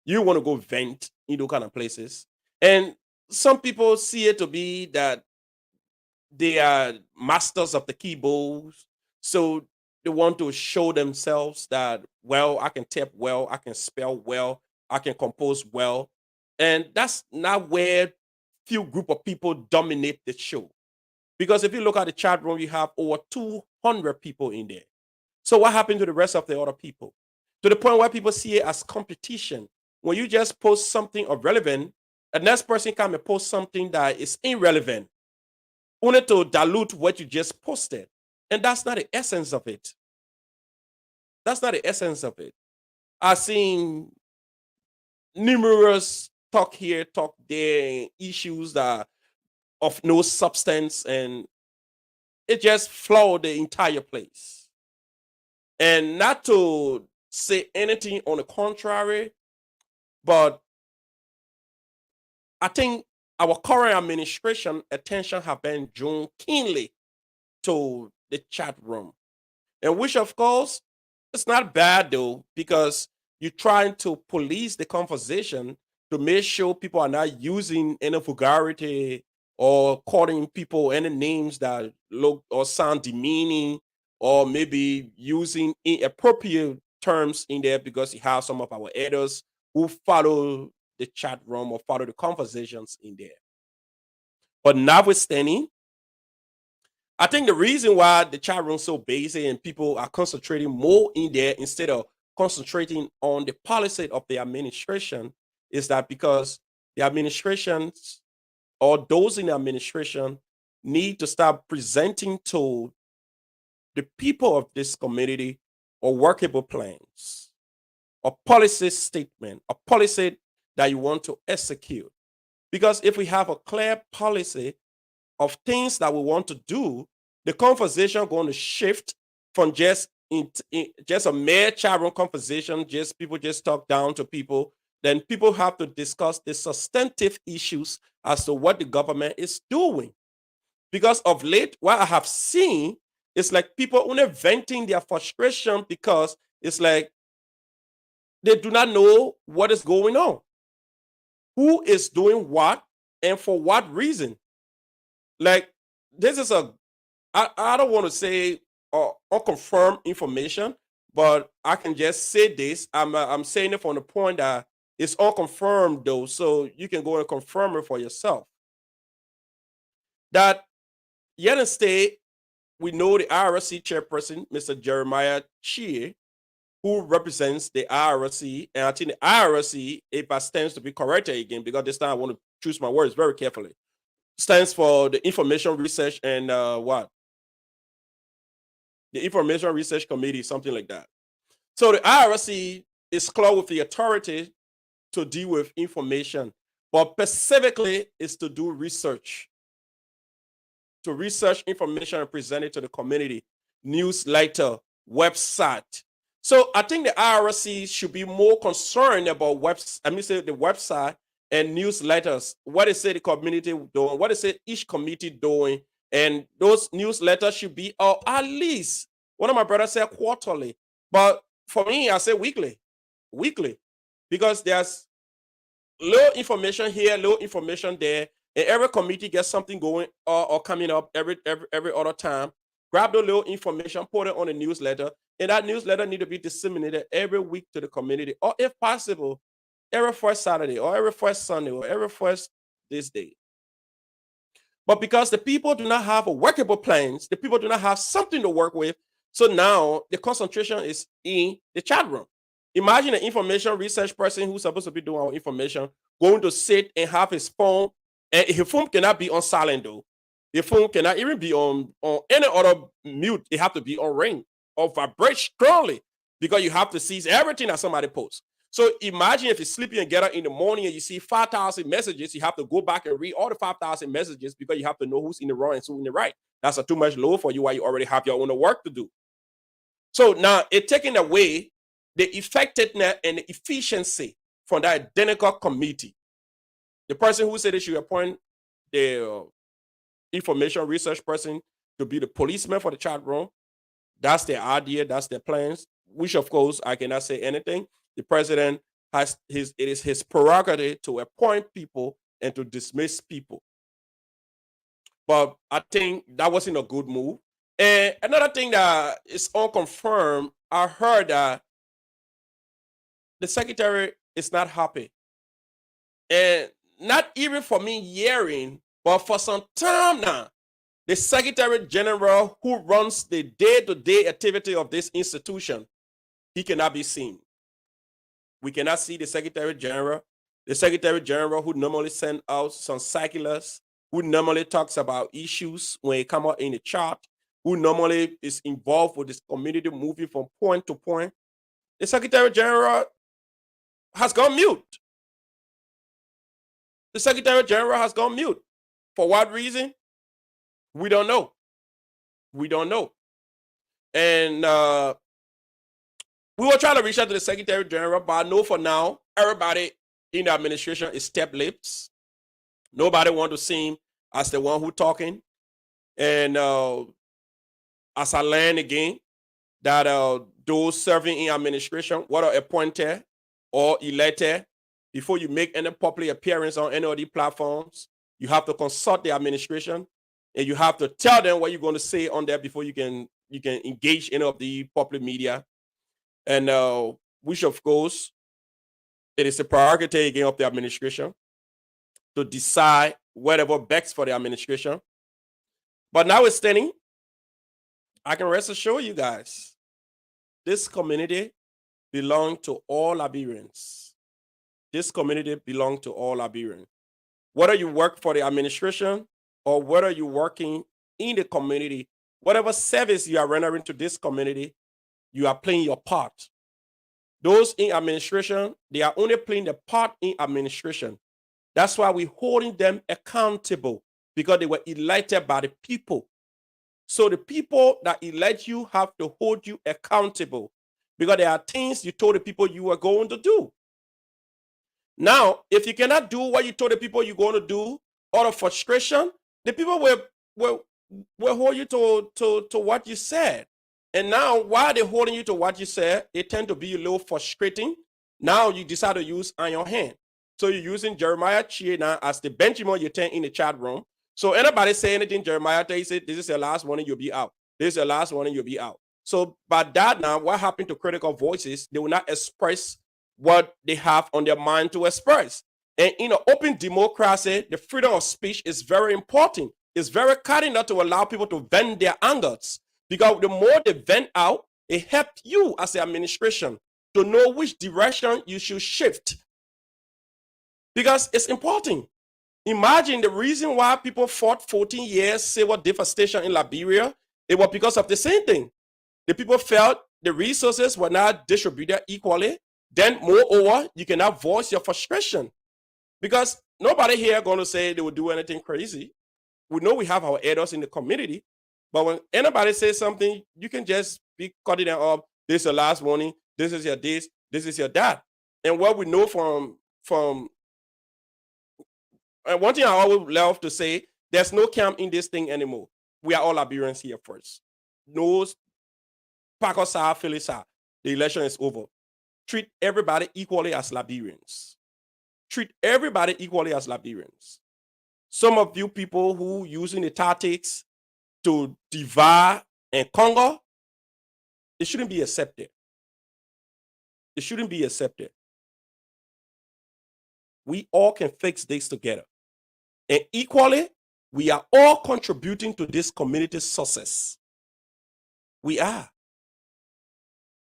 You want to go vent in those kind of places, and some people see it to be that they are masters of the keyboards, so they want to show themselves that, well, I can type well, I can spell well, I can compose well, and that's not where few group of people dominate the show. Because if you look at the chat room, you have over 200 people in there. So what happened to the rest of the other people? To the point where people see it as competition. When you just post something of relevant, the next person come and post something that is irrelevant, only to dilute what you just posted. And that's not the essence of it. That's not the essence of it. I've seen numerous talk here, talk there, issues that of no substance, and it just flawed the entire place. And not to say anything on the contrary, but I think our current administration attention have been drawn keenly to the chat room. And which, of course, it's not bad though, because you're trying to police the conversation to make sure people are not using any vulgarity or calling people any names that look or sound demeaning, or maybe using inappropriate terms in there, because you have some of our elders who follow the chat room or follow the conversations in there. But notwithstanding, I think the reason why the chat room is so basic and people are concentrating more in there instead of concentrating on the policy of the administration is that because the administrations or those in the administration need to start presenting to the people of this community or workable plans, a policy statement, a policy that you want to execute. Because if we have a clear policy of things that we want to do, the conversation going to shift from just just a mere chat room conversation, just people just talk down to people. Then people have to discuss the substantive issues as to what the government is doing. Because of late, what I have seen is like people only venting their frustration because it's like they do not know what is going on, who is doing what, and for what reason. Like, this is I don't want to say unconfirmed information, but I can just say this. I'm saying it from the point that it's unconfirmed though, so you can go and confirm it for yourself. That yet State, we know the IRC chairperson, Mr. Jeremiah Chie, who represents the IRC, and I think the IRC, if I stands to be corrected again, because this time I want to choose my words very carefully, stands for the Information Research and what? The Information Research Committee, something like that. So the IRC is clothed with the authority to deal with information, but specifically is to do research, to research information and present it to the community, newsletter, website. So I think the IRC should be more concerned about the website and newsletters. What is it the community doing? What is it each committee doing? And those newsletters should be at least, one of my brothers said quarterly, but for me, I say weekly, because there's little information here, little information there, and every committee gets something going or coming up every other time, grab the little information, put it on a newsletter, and that newsletter need to be disseminated every week to the community, or if possible, every first Saturday, or every first Sunday, or every first this day. But because the people do not have a workable plans, the people do not have something to work with, so now the concentration is in the chat room. Imagine an information research person who's supposed to be doing our information going to sit and have his phone, and his phone cannot be on silent though. The phone cannot even be on any other mute. It have to be on ring or vibrate strongly because you have to seize everything that somebody posts. So imagine if you're sleeping and get up in the morning and you see 5,000 messages, you have to go back and read all the 5,000 messages because you have to know who's in the wrong and who's in the right. That's a too much load for you while you already have your own work to do. So now it's taking away the effectiveness and the efficiency from that identical committee. The person who said they should appoint the information research person to be the policeman for the chat room, that's their idea, that's their plans, which of course I cannot say anything. The president it is his prerogative to appoint people and to dismiss people. But I think that wasn't a good move. And another thing that is unconfirmed, I heard that the secretary is not happy. And not even for me hearing, but for some time now, the Secretary General who runs the day-to-day activity of this institution, he cannot be seen. We cannot see the Secretary General. The Secretary General who normally sends out some circulars, who normally talks about issues when it comes out in the chart, who normally is involved with this community moving from point to point. The Secretary General has gone mute. The Secretary General has gone mute. For what reason? We don't know. We don't know. And we will try to reach out to the Secretary General, but I know for now, everybody in the administration is step lips. Nobody wants to seem as the one who talking. And as I learned again, that those serving in administration, whether appointed or elected, before you make any public appearance on any of these platforms, you have to consult the administration and you have to tell them what you're going to say on there before you can engage any of the public media. And which of course, it is the prerogative again of the administration to decide whatever best for the administration. But notwithstanding, I can rest assured you guys, this community belongs to all Liberians. This community belongs to all Liberians. Whether you work for the administration or whether you're working in the community, whatever service you are rendering to this community, you are playing your part. Those in administration, they are only playing the part in administration. That's why we're holding them accountable, because they were elected by the people. So the people that elect you have to hold you accountable, because there are things you told the people you were going to do. Now, if you cannot do what you told the people you're going to do out of frustration, the people will hold you to what you said. And now, while they're holding you to what you said, it tend to be a little frustrating. Now you decide to use iron hand. So you're using Jeremiah Chie now as the benchmark you turn in the chat room. So anybody say anything, Jeremiah tells it, this is the last warning, you'll be out. This is the last warning, you'll be out. So by that now, what happened to critical voices? They will not express what they have on their mind to express. And in an open democracy, the freedom of speech is very important. It's very cardinal to allow people to vent their angers, because the more they vent out, it helps you as the administration to know which direction you should shift. Because it's important. Imagine the reason why people fought 14 years civil devastation in Liberia, it was because of the same thing. The people felt the resources were not distributed equally. Then, moreover, you cannot voice your frustration, because nobody here going to say they will do anything crazy. We know we have our elders in the community, but when anybody says something, you can just be cutting them up. This is your last warning. This is your this is your that. And what we know from and one thing I always love to say, there's no camp in this thing anymore. We are all Liberians here first. No Pakistan, Philisa. The election is over. Treat everybody equally as Liberians. Treat everybody equally as Liberians. some of you people who using the tactics to divide and conquer, it shouldn't be accepted. It shouldn't be accepted. We all can fix this together. And equally, we are all contributing to this community's success. We are.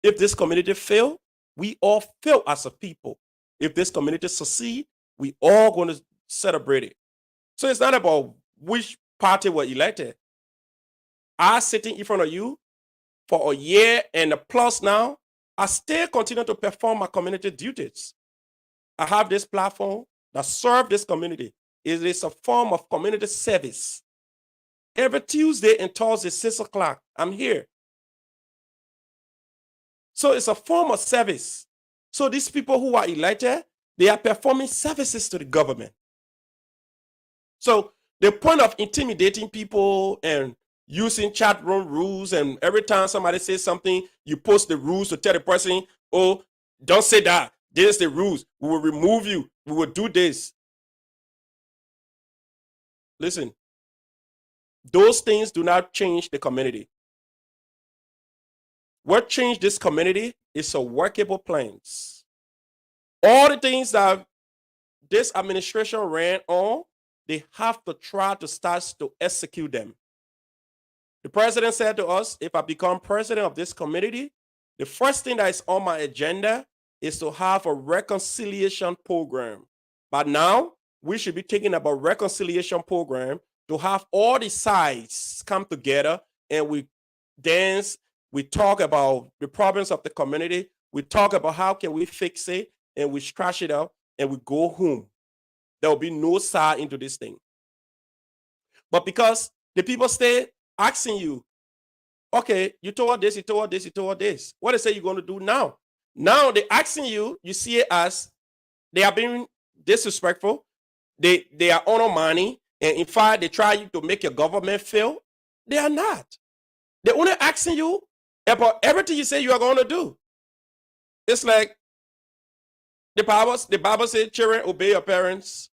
If this community fail, we all fail as a people. If this community succeed, we all going to celebrate it. So it's not about which party were elected. I sitting in front of you for a year and a plus now, I still continue to perform my community duties. I have this platform that serves this community. It is a form of community service. Every Tuesday and Thursday, 6 o'clock, I'm here. So it's a form of service. So these people who are elected, they are performing services to the government. So the point of intimidating people and using chat room rules, and every time somebody says something, you post the rules to tell the person, oh, don't say that. This is the rules. We will remove you. We will do this. Listen, those things do not change the community. What changed this community is a workable plans. All the things that this administration ran on, they have to try to start to execute them. The president said to us, if I become president of this community, the first thing that is on my agenda is to have a reconciliation program. But now, we should be thinking about reconciliation program to have all the sides come together and we dance, we talk about the problems of the community, we talk about how can we fix it, and we scratch it up and we go home. There will be no side into this thing. But because the people stay asking you, okay, you told this, you told this, you told this. What they say you're going to do now? Now they're asking you, you see it as they are being disrespectful. They are on money. And in fact, they try to make your government fail. They are not. They're only asking you about everything you say you are going to do. It's like the Bible says, children, obey your parents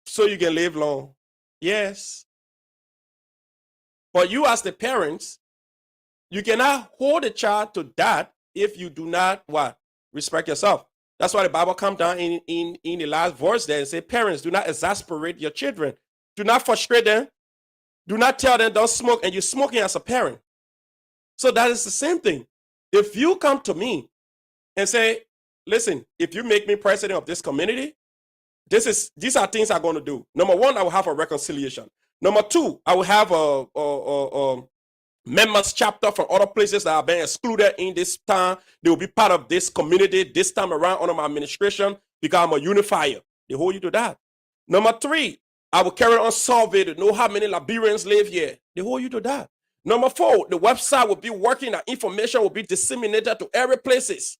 so you can live long. Yes. But you as the parents, you cannot hold a child to that if you do not what? Respect yourself. That's why the Bible comes down in the last verse there and say, parents, do not exasperate your children. Do not frustrate them. Do not tell them don't smoke, and you're smoking as a parent. So that is the same thing. If you come to me and say, listen, if you make me president of this community, these are things I'm going to do. Number one, I will have a reconciliation. Number two, I will have a members chapter from other places that have been excluded in this time. They will be part of this community this time around under my administration because I'm a unifier. They hold you to that. Number three, I will carry on survey to know how many Liberians live here. They hold you to that. Number four, the website will be working and information will be disseminated to every places.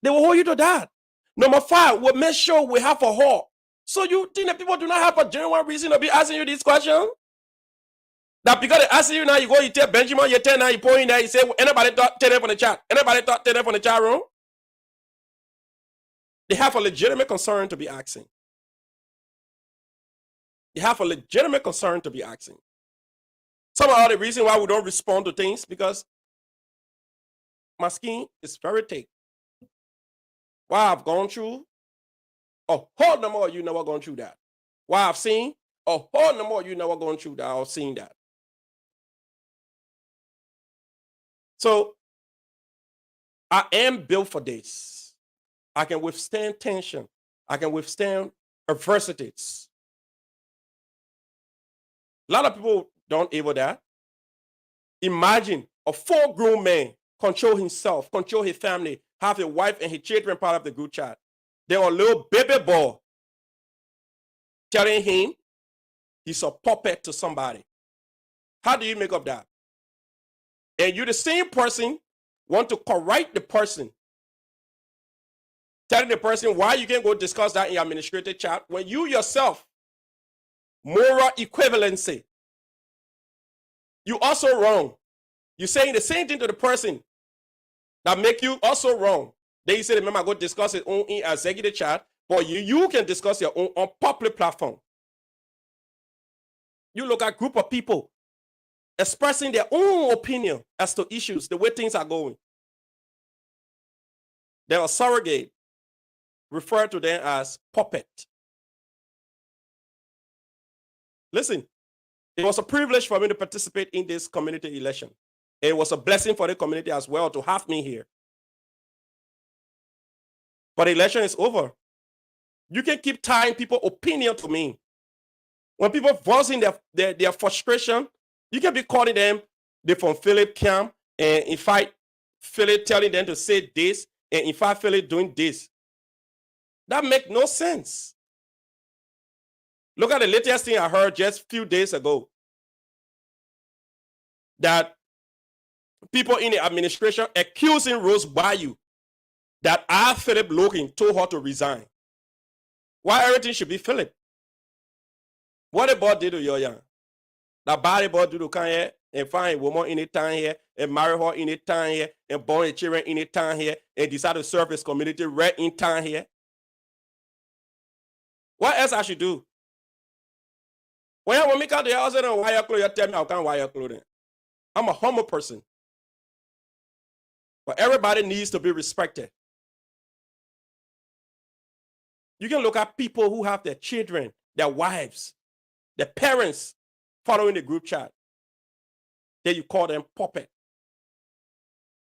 They will hold you to that. Number five, we'll make sure we have a hall. So you think that people do not have a genuine reason to be asking you this question? That because they ask you now, you go, you tell Benjamin, you tell now, you point in there, you say, anybody thought, tell them from the chat. Anybody thought, tell them from the chat room? They have a legitimate concern to be asking. They have a legitimate concern to be asking. Some of the reason why we don't respond to things, because my skin is very thick. Why I've gone through, a whole number of you never gone through that. Why I've seen, a whole number of you never gone through that or seen that. So I am built for this. I can withstand tension. I can withstand adversities. A lot of people don't able that. Imagine a full-grown man control himself, control his family, have a wife and his children part of the group chat. There are a little baby boy telling him he's a puppet to somebody. How do you make up that? And you the same person want to correct the person, telling the person why you can't go discuss that in your administrative chat when you yourself, moral equivalency, you also wrong. You're saying the same thing to the person that make you also wrong. Then you say, remember, go discuss it on in executive chat. But you can discuss your own on public platform. You look at a group of people expressing their own opinion as to issues, the way things are going. Then a surrogate referred to them as puppet. Listen, it was a privilege for me to participate in this community election. It was a blessing for the community as well to have me here. But the election is over. You can keep tying people's opinion to me. When people voicing their frustration, you can be calling them, they're from Philip camp, and in fact, Philip telling them to say this, and in fact, Philip doing this. That makes no sense. Look at the latest thing I heard just a few days ago. That people in the administration accusing Rose Bayou that our Philip Logan told her to resign. Why everything should be Philip? What the boy did to Yoyan? That body boy did to come here and find a woman in a town here and marry her in a town here and born a children in a town here and decide to serve his community right in town here. What else I should do? When I make out the house and wire clothes, you tell me I can't wire clothing. I'm a humble person. But everybody needs to be respected. You can look at people who have their children, their wives, their parents following the group chat. Then you call them puppet.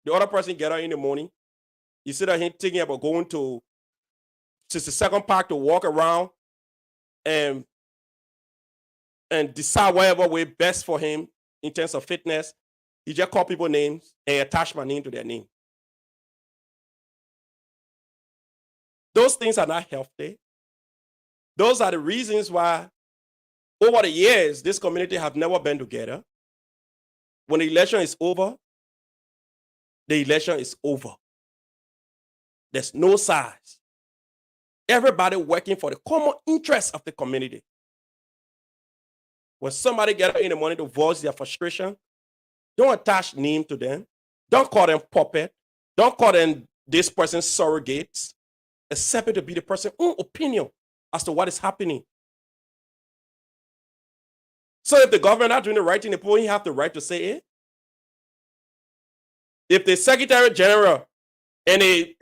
The other person get up in the morning. You see that him thinking about going to 62nd Park to walk around and decide whatever way best for him in terms of fitness. He just call people names and attach my name to their name. Those things are not healthy. Those are the reasons why over the years, this community have never been together. When the election is over, the election is over. There's no sides. Everybody working for the common interest of the community. When somebody get up in the morning to voice their frustration, don't attach name to them. Don't call them puppet. Don't call them this person's surrogates. Accept it to be the person's own opinion as to what is happening. So if the government not doing the right thing, the people have the right to say it. If the Secretary General and the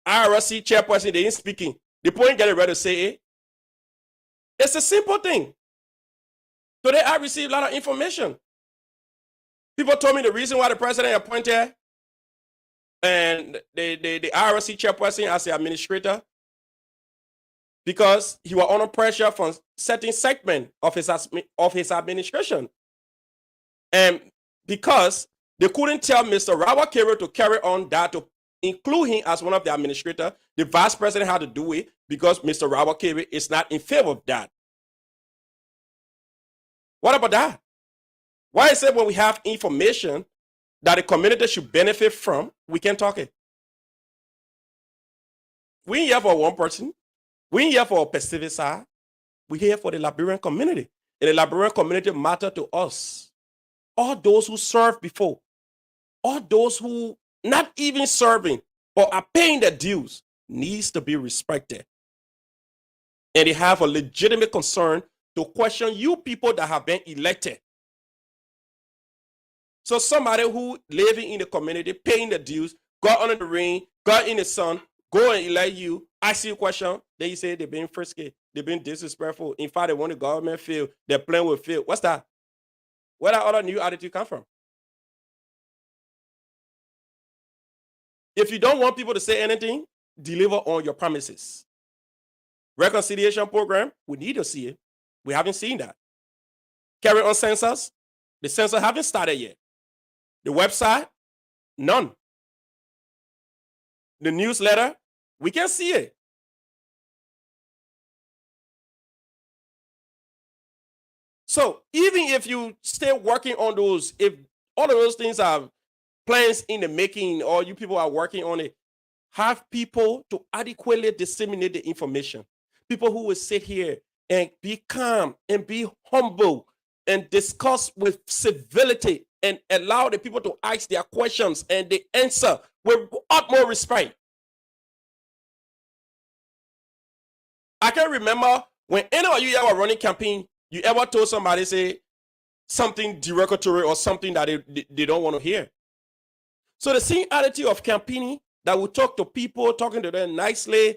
IRC chairperson, they ain't speaking, the people ain't getting ready to say it. It's a simple thing. Today I received a lot of information. People told me the reason why the president appointed and the IRC chairperson as the administrator, because he was under pressure from certain segment of his administration. And because they couldn't tell Mr. Robert Carey to carry on that, to include him as one of the administrators, the vice president had to do it because Mr. Robert Carey is not in favor of that. What about that? Why is it when we have information that the community should benefit from, we can't talk it? We ain't here for one person. We ain't here for a Pacific side. We're here for the Liberian community. And the Liberian community matter to us. All those who served before, all those who not even serving but are paying their dues needs to be respected. And they have a legitimate concern to question you people that have been elected. So somebody who living in the community, paying the dues, got under the rain, got in the sun, go and elect you, ask you a question, then you say they're being frisky, they're being disrespectful. In fact, they want the government fail, their plan will fail. What's that? Where that other new attitude come from? If you don't want people to say anything, deliver on your promises. Reconciliation program, we need to see it. We haven't seen that. Carry on census, the census haven't started yet. The website, none. The newsletter, we can see it. So even if you stay working on those, if all of those things are plans in the making, or you people are working on it, have people to adequately disseminate the information. People who will sit here and be calm and be humble and discuss with civility and allow the people to ask their questions and they answer with utmost respect. I can't remember when any of you ever running campaign, you ever told somebody say something derogatory or something that they don't want to hear. So the same attitude of campaigning that we talk to people, talking to them nicely,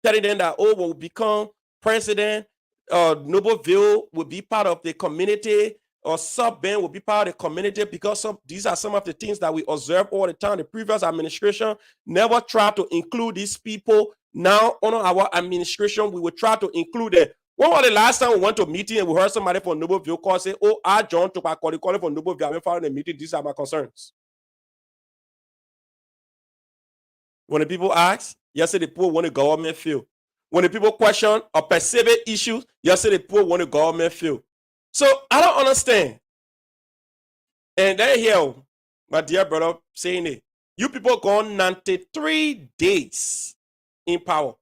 telling them that, oh, when we become president, Nobleville will be part of the community, or Sub-Bend will be part of the community, because these are some of the things that we observe all the time. The previous administration never tried to include these people. Now, under our administration, we will try to include them. When was the last time we went to a meeting and we heard somebody from Nobleville call say, oh, I John took my calling from Nobleville, I've been following the meeting, these are my concerns. When the people ask, you say the people want the government feel. When the people question or perceive issues, you say the people want the government feel. So I don't understand. And they hear my dear brother saying it. You people gone 93 days in power.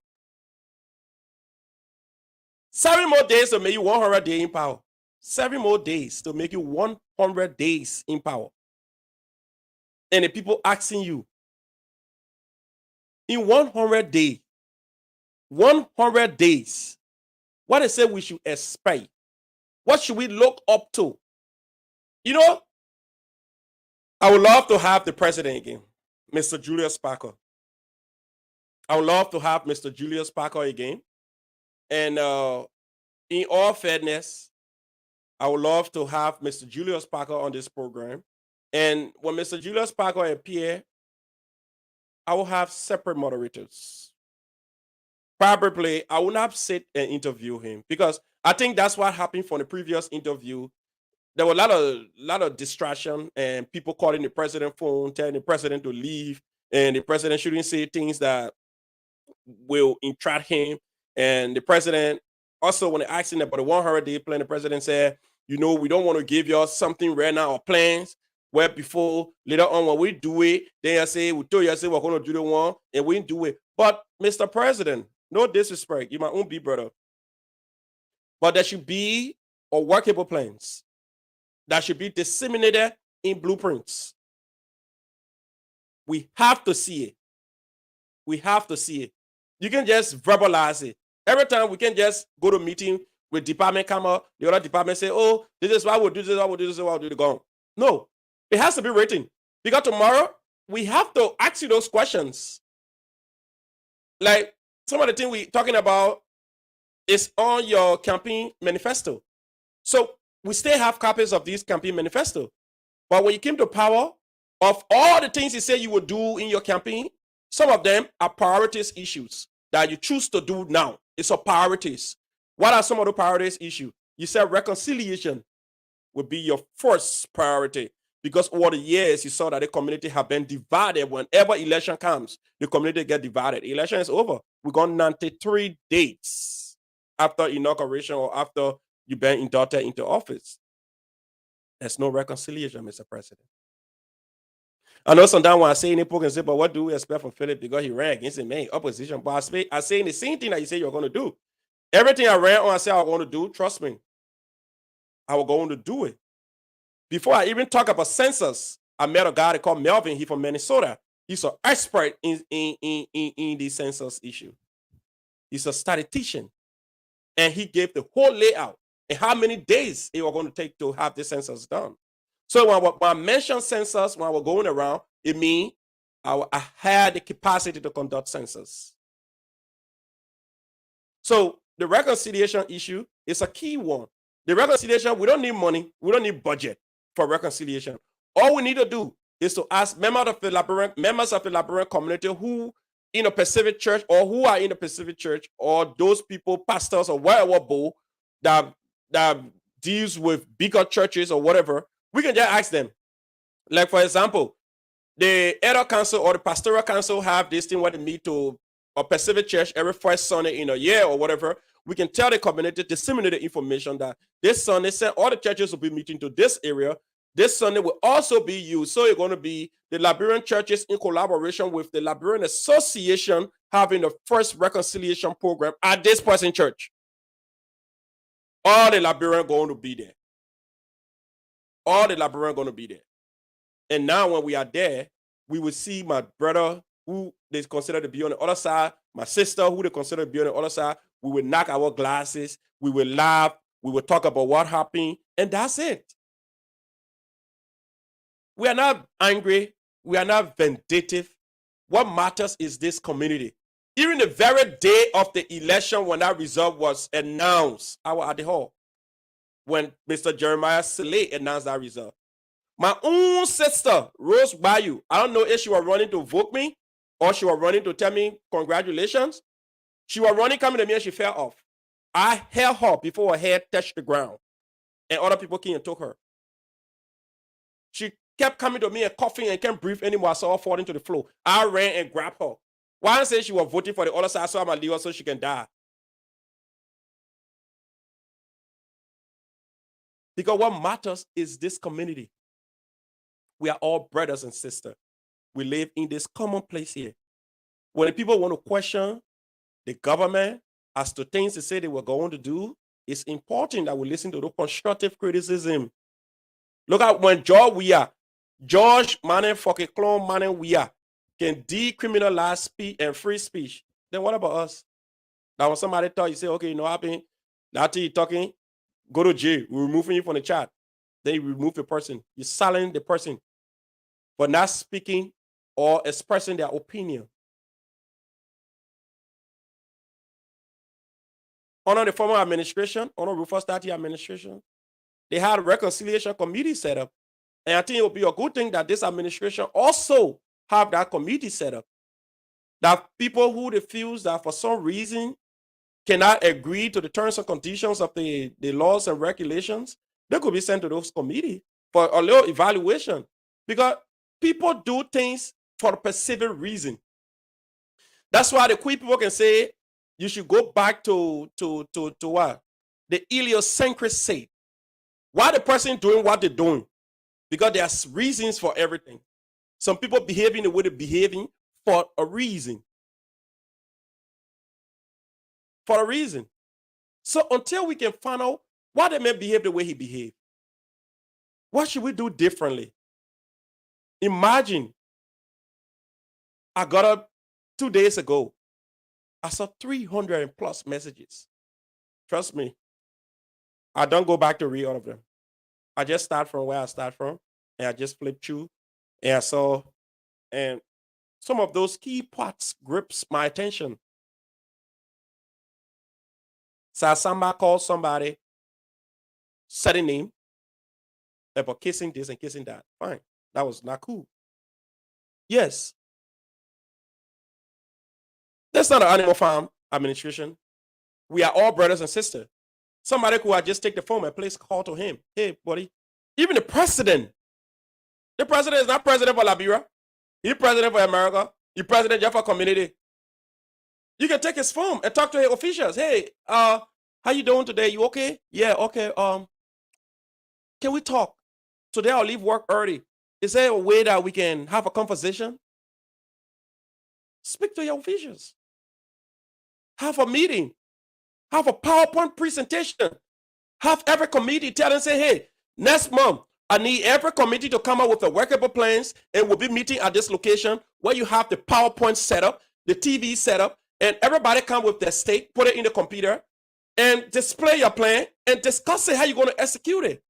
7 more days to make you 100 days in power. 7 more days to make you 100 days in power. And the people asking you, in 100 days, 100 days, what they say we should expect? What should we look up to? You know, I would love to have the president again, Mr. Julius Parker. I would love to have Mr. Julius Parker again. And in all fairness, I would love to have Mr. Julius Parker on this program. And when Mr. Julius Parker appears, I will have separate moderators. Probably, I will not sit and interview him, because I think that's what happened from the previous interview. There were a lot of distraction and people calling the president phone, telling the president to leave, and the president shouldn't say things that will entrap him. And the president also, when they asked him about the 100-day plan, the president said, you know, we don't want to give you something right now or plans. Where before, later on, when we do it, then I say, we told you, I say, we're going to do the one, and we didn't do it. But, Mr. President, no disrespect, you're my own big brother. But there should be a workable plans that should be disseminated in blueprints. We have to see it. We have to see it. You can just verbalize it. Every time we can just go to a meeting with department come up, the other department say, oh, this is why we'll do this, why we'll do this, why we'll do the gone. No. It has to be written, because tomorrow we have to ask you those questions. Like some of the things we're talking about is on your campaign manifesto. So we still have copies of these campaign manifesto. But when you came to power, of all the things you say you would do in your campaign, some of them are priorities issues that you choose to do now. It's a priorities. What are some of the priorities issues? You said reconciliation would be your first priority. Because over the years, you saw that the community have been divided. Whenever election comes, the community get divided. Election is over. We got 93 days after inauguration or after you've been inducted into office. There's no reconciliation, Mr. President. I know sometimes when I say people can say, but what do we expect from Philip because he ran against the main opposition? But I say the same thing that you say you're going to do. Everything I ran on, I say I'm going to do, trust me, I was going to do it. Before I even talk about census, I met a guy called Melvin. He's from Minnesota. He's an expert in the census issue. He's a statistician. And he gave the whole layout and how many days it was going to take to have the census done. So when I mentioned census, when I was going around, it means I had the capacity to conduct census. So the reconciliation issue is a key one. The reconciliation, we don't need money. We don't need budget for reconciliation. All we need to do is to ask members of the Liberian community who in a Pacific church or who are in the Pacific church or those people, pastors or whatever bowl that deals with bigger churches or whatever, we can just ask them. Like, for example, the elder council or the pastoral council have this thing where they meet to a Pacific church every first Sunday in a year or whatever. We can tell the community, disseminate the information that this Sunday, all the churches will be meeting to this area. This Sunday will also be used. So it's going to be the Liberian churches in collaboration with the Liberian Association having the first reconciliation program at this person church. All the Liberians going to be there. All the Liberians going to be there. And now when we are there, we will see my brother who they consider to be on the other side, my sister who they consider to be on the other side. We will knock our glasses. We will laugh. We will talk about what happened. And that's it. We are not angry. We are not vindictive. What matters is this community. Even the very day of the election when that result was announced, I was at the hall when Mr. Jeremiah Saleh announced that result. My own sister, Rose Bayou, I don't know if she was running to vote me or she was running to tell me congratulations. She was running, coming to me, and she fell off. I held her before her head touched the ground, and other people came and took her. She kept coming to me and coughing and can't breathe anymore. I saw her falling to the floor. I ran and grabbed her. Why say she was voting for the other side, so I'm going to leave her so she can die? Because what matters is this community. We are all brothers and sisters. We live in this common place here. When the people want to question the government as to things they say they were going to do, it's important that we listen to the constructive criticism. Look at when George Manning fucking clone Manning can decriminalize speech and free speech. Then what about us? Now when somebody tell you, say, okay, you know what happened? After you talking, go to jail. We're removing you from the chat. Then you remove the person. You silence the person for not speaking or expressing their opinion. Under the former administration, under Rufus Tati administration, they had a reconciliation committee set up. And I think it would be a good thing that this administration also have that committee set up. That people who they feel that for some reason cannot agree to the terms and conditions of the laws and regulations, they could be sent to those committees for a little evaluation. Because people do things for a specific reason. That's why the quick people can say you should go back to what? The idiosyncrasy. Why the person doing what they're doing? Because there's reasons for everything. Some people behaving the way they're behaving for a reason. For a reason. So until we can find out why they may behave the way he behaved, what should we do differently? Imagine, I got up 2 days ago. I saw 300 plus messages. Trust me, I don't go back to read all of them. I just start from where I start from, and I just flip through, and I saw, and some of those key parts grips my attention. So somebody called somebody, said a name, about kissing this and kissing that. Fine, that was not cool. Yes. That's not an animal farm administration. We are all brothers and sisters. Somebody could just take the phone and place a call to him. Hey, buddy. Even the president is not president for Liberia. He's president for America. He's president just for community. You can take his phone and talk to his officials. Hey, how you doing today? You okay? Yeah, okay. Can we talk? Today I'll leave work early. Is there a way that we can have a conversation? Speak to your officials. Have a meeting. Have a PowerPoint presentation. Have every committee tell them, say, hey, next month, I need every committee to come up with the workable plans, and we'll be meeting at this location where you have the PowerPoint set up, the TV set up, and everybody come with their stake, put it in the computer, and display your plan and discuss it, how you're going to execute it.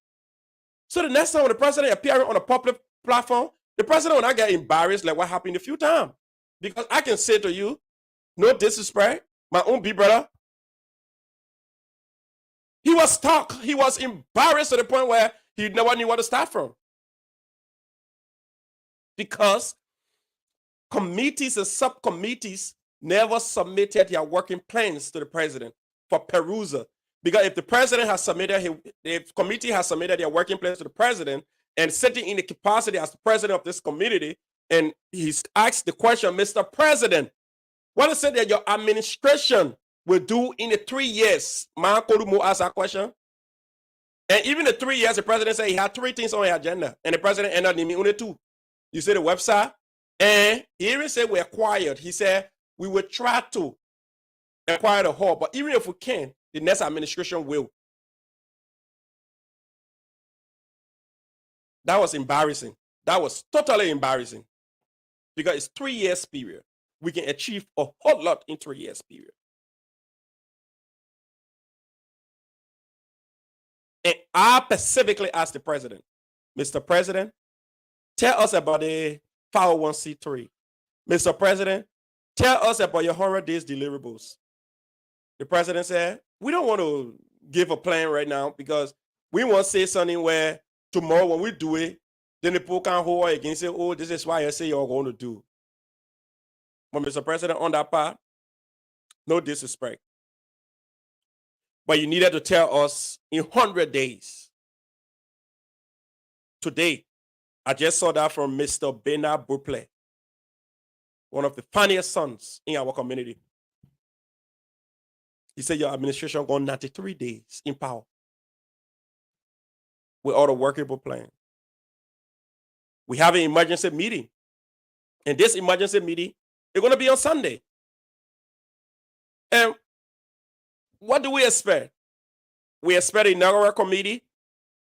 So the next time when the president appearing on a public platform, the president will not get embarrassed like what happened a few times. Because I can say to you, no disrespect, my own big brother, he was stuck. He was embarrassed to the point where he never knew where to start from. Because committees and subcommittees never submitted their working plans to the president for perusal. Because if the president has submitted, if committee has submitted their working plans to the president and sitting in the capacity as the president of this committee, and he's asked the question, Mr. President, what is it that your administration will do in the 3 years? Man, Kolumo asked that question. And even the 3 years, the president said he had 3 things on the agenda, and the president ended up naming only 2. You see the website? And he even said we acquired. He said we will try to acquire the hall, but even if we can, the next administration will. That was embarrassing. That was totally embarrassing. Because it's 3 years period. We can achieve a whole lot in 3 years period. I specifically asked the president, Mr. President, tell us about the 501c3. Mr. President, tell us about your 100 days deliverables. The president said, we don't want to give a plan right now because we want to say something where tomorrow when we do it, then the people can hold again and say, oh, this is why I say you're going to do. But Mr. President, on that part, no disrespect. But you needed to tell us in 100 days. Today, I just saw that from Mr. Bernard Buple, one of the funniest sons in our community. He said your administration gone 93 days in power with all the workable plan. We have an emergency meeting. And this emergency meeting is going to be on Sunday. And what do we expect? We expect the inaugural committee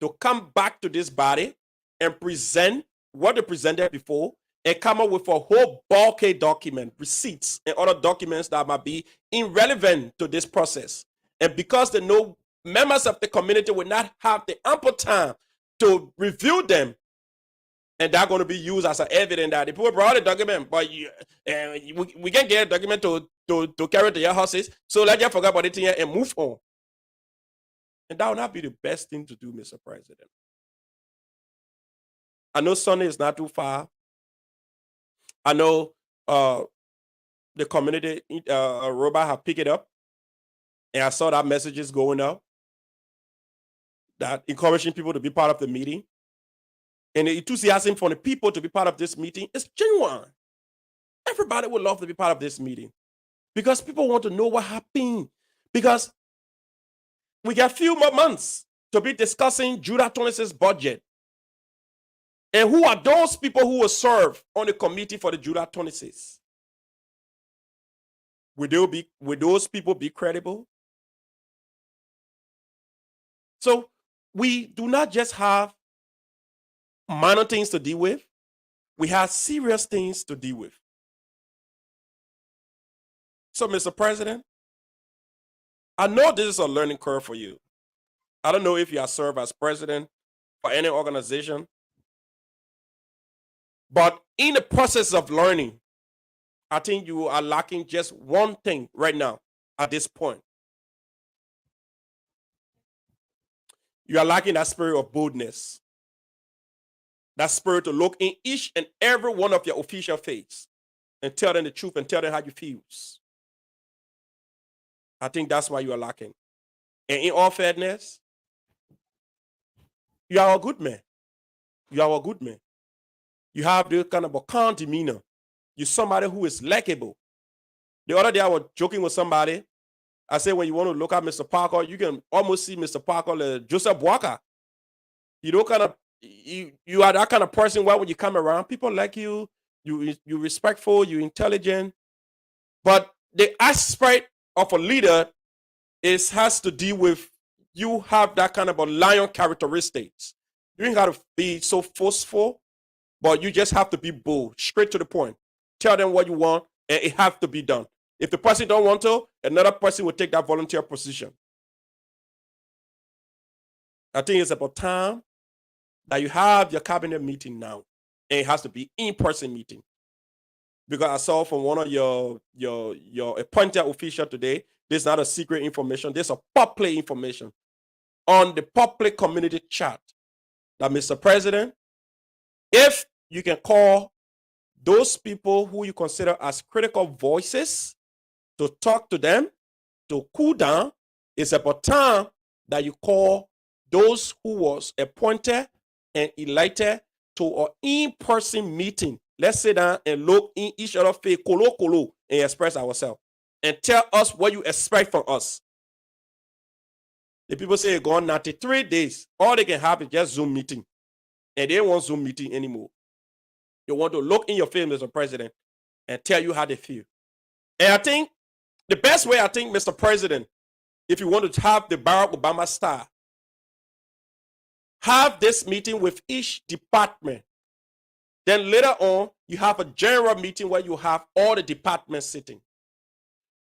to come back to this body and present what they presented before and come up with a whole bulky document, receipts, and other documents that might be irrelevant to this process. And because they know members of the community will not have the ample time to review them, and they're going to be used as an evidence that the people brought a document, but we can get a document to carry to your houses, so let's just forget about it here and move on. And that will not be the best thing to do, Mr. President. I know Sunday is not too far. I know the community, Robot have picked it up. And I saw that messages going up that encouraging people to be part of the meeting. And the enthusiasm for the people to be part of this meeting is genuine. Everybody would love to be part of this meeting because people want to know what happened. Because we got a few more months to be discussing Judah 26's budget. And who are those people who will serve on the committee for the Judah 26? Will those people be credible? So we do not just have minor things to deal with. We have serious things to deal with. So, Mr. President, I know this is a learning curve for you. I don't know if you have served as president for any organization. But in the process of learning, I think you are lacking just one thing right now at this point. You are lacking that spirit of boldness. That spirit to look in each and every one of your official faiths and tell them the truth and tell them how you feel. I think that's why you are lacking. And in all fairness, you are a good man. You are a good man. You have the kind of a calm demeanor. You're somebody who is likable. The other day I was joking with somebody. I said, when you want to look at Mr. Parker, you can almost see Mr. Parker like Joseph Walker. You know, you are that kind of person where when you come around, people like you, you're respectful, you're intelligent. But the aspect of a leader has to deal with you have that kind of a lion characteristics. You ain't got to be so forceful, but you just have to be bold, straight to the point. Tell them what you want, and it has to be done. If the person don't want to, another person will take that volunteer position. I think it's about time that you have your cabinet meeting now, and it has to be in-person meeting. Because I saw from one of your appointed official today, this is not a secret information. This is a public information on the public community chat that, Mr. President, if you can call those people who you consider as critical voices to talk to them, to cool down, it's about time that you call those who was appointed and elected to an in-person meeting. Let's sit down and look in each other's face, and express ourselves. And tell us what you expect from us. The people say it's gone 93 days. All they can have is just Zoom meeting. And they don't want Zoom meeting anymore. They want to look in your face, Mr. President, and tell you how they feel. And I think the best way, Mr. President, if you want to have the Barack Obama style, have this meeting with each department. Then later on, you have a general meeting where you have all the departments sitting.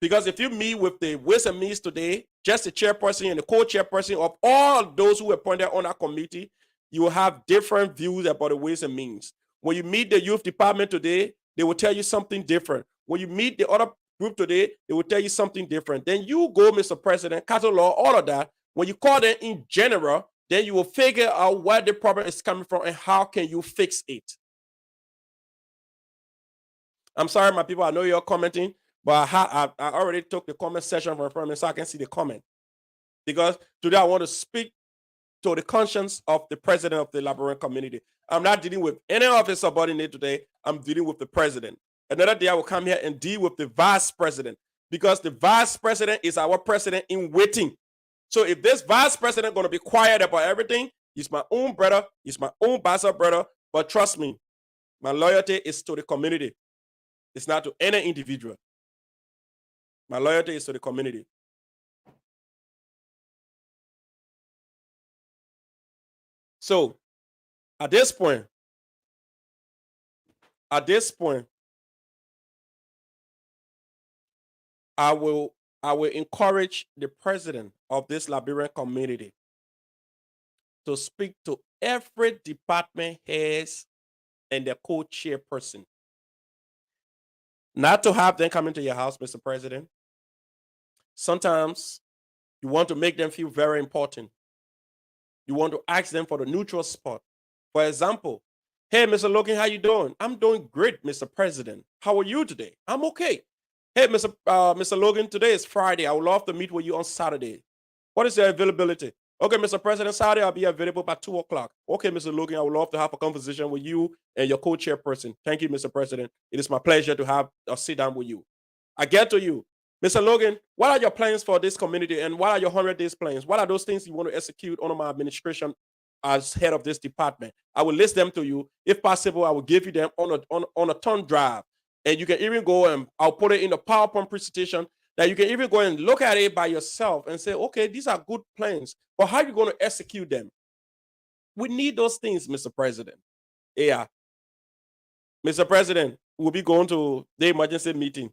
Because if you meet with the Ways and Means today, just the chairperson and the co-chairperson of all those who were appointed on that committee, you will have different views about the Ways and Means. When you meet the youth department today, they will tell you something different. When you meet the other group today, they will tell you something different. Then you go, Mr. President, cattle law, all of that. When you call them in general, then you will figure out where the problem is coming from and how can you fix it. I'm sorry, my people, I know you're commenting, but I already took the comment section from me so I can see the comment. Because today I want to speak to the conscience of the president of the Liberian community. I'm not dealing with any of his subordinate today. I'm dealing with the president. Another day I will come here and deal with the vice president, because the vice president is our president in waiting. So if this vice president going to be quiet about everything, he's my own brother, he's my own bastard brother, but trust me, my loyalty is to the community. It's not to any individual. My loyalty is to the community. So at this point, I will encourage the president of this Liberian community to speak to every department heads and their co-chairperson. Not to have them come into your house, Mr. President. Sometimes you want to make them feel very important. You want to ask them for the neutral spot. For example, hey, Mr. Logan, how you doing? I'm doing great, Mr. President. How are you today? I'm okay. Hey, Mr. Logan, today is Friday. I would love to meet with you on Saturday. What is your availability? Okay, Mr. President, Saturday I'll be available by 2 o'clock. Okay, Mr. Logan, I would love to have a conversation with you and your co-chairperson. Thank you, Mr. President. It is my pleasure to have a sit down with you. I get to you. Mr. Logan, what are your plans for this community and what are your 100 days plans? What are those things you want to execute under my administration as head of this department? I will list them to you. If possible, I will give you them on a thumb drive. And you can even go and I'll put it in a PowerPoint presentation that you can even go and look at it by yourself and say, okay, these are good plans, but how are you going to execute them? We need those things, Mr. President. Yeah. Mr. President, we'll be going to the emergency meeting.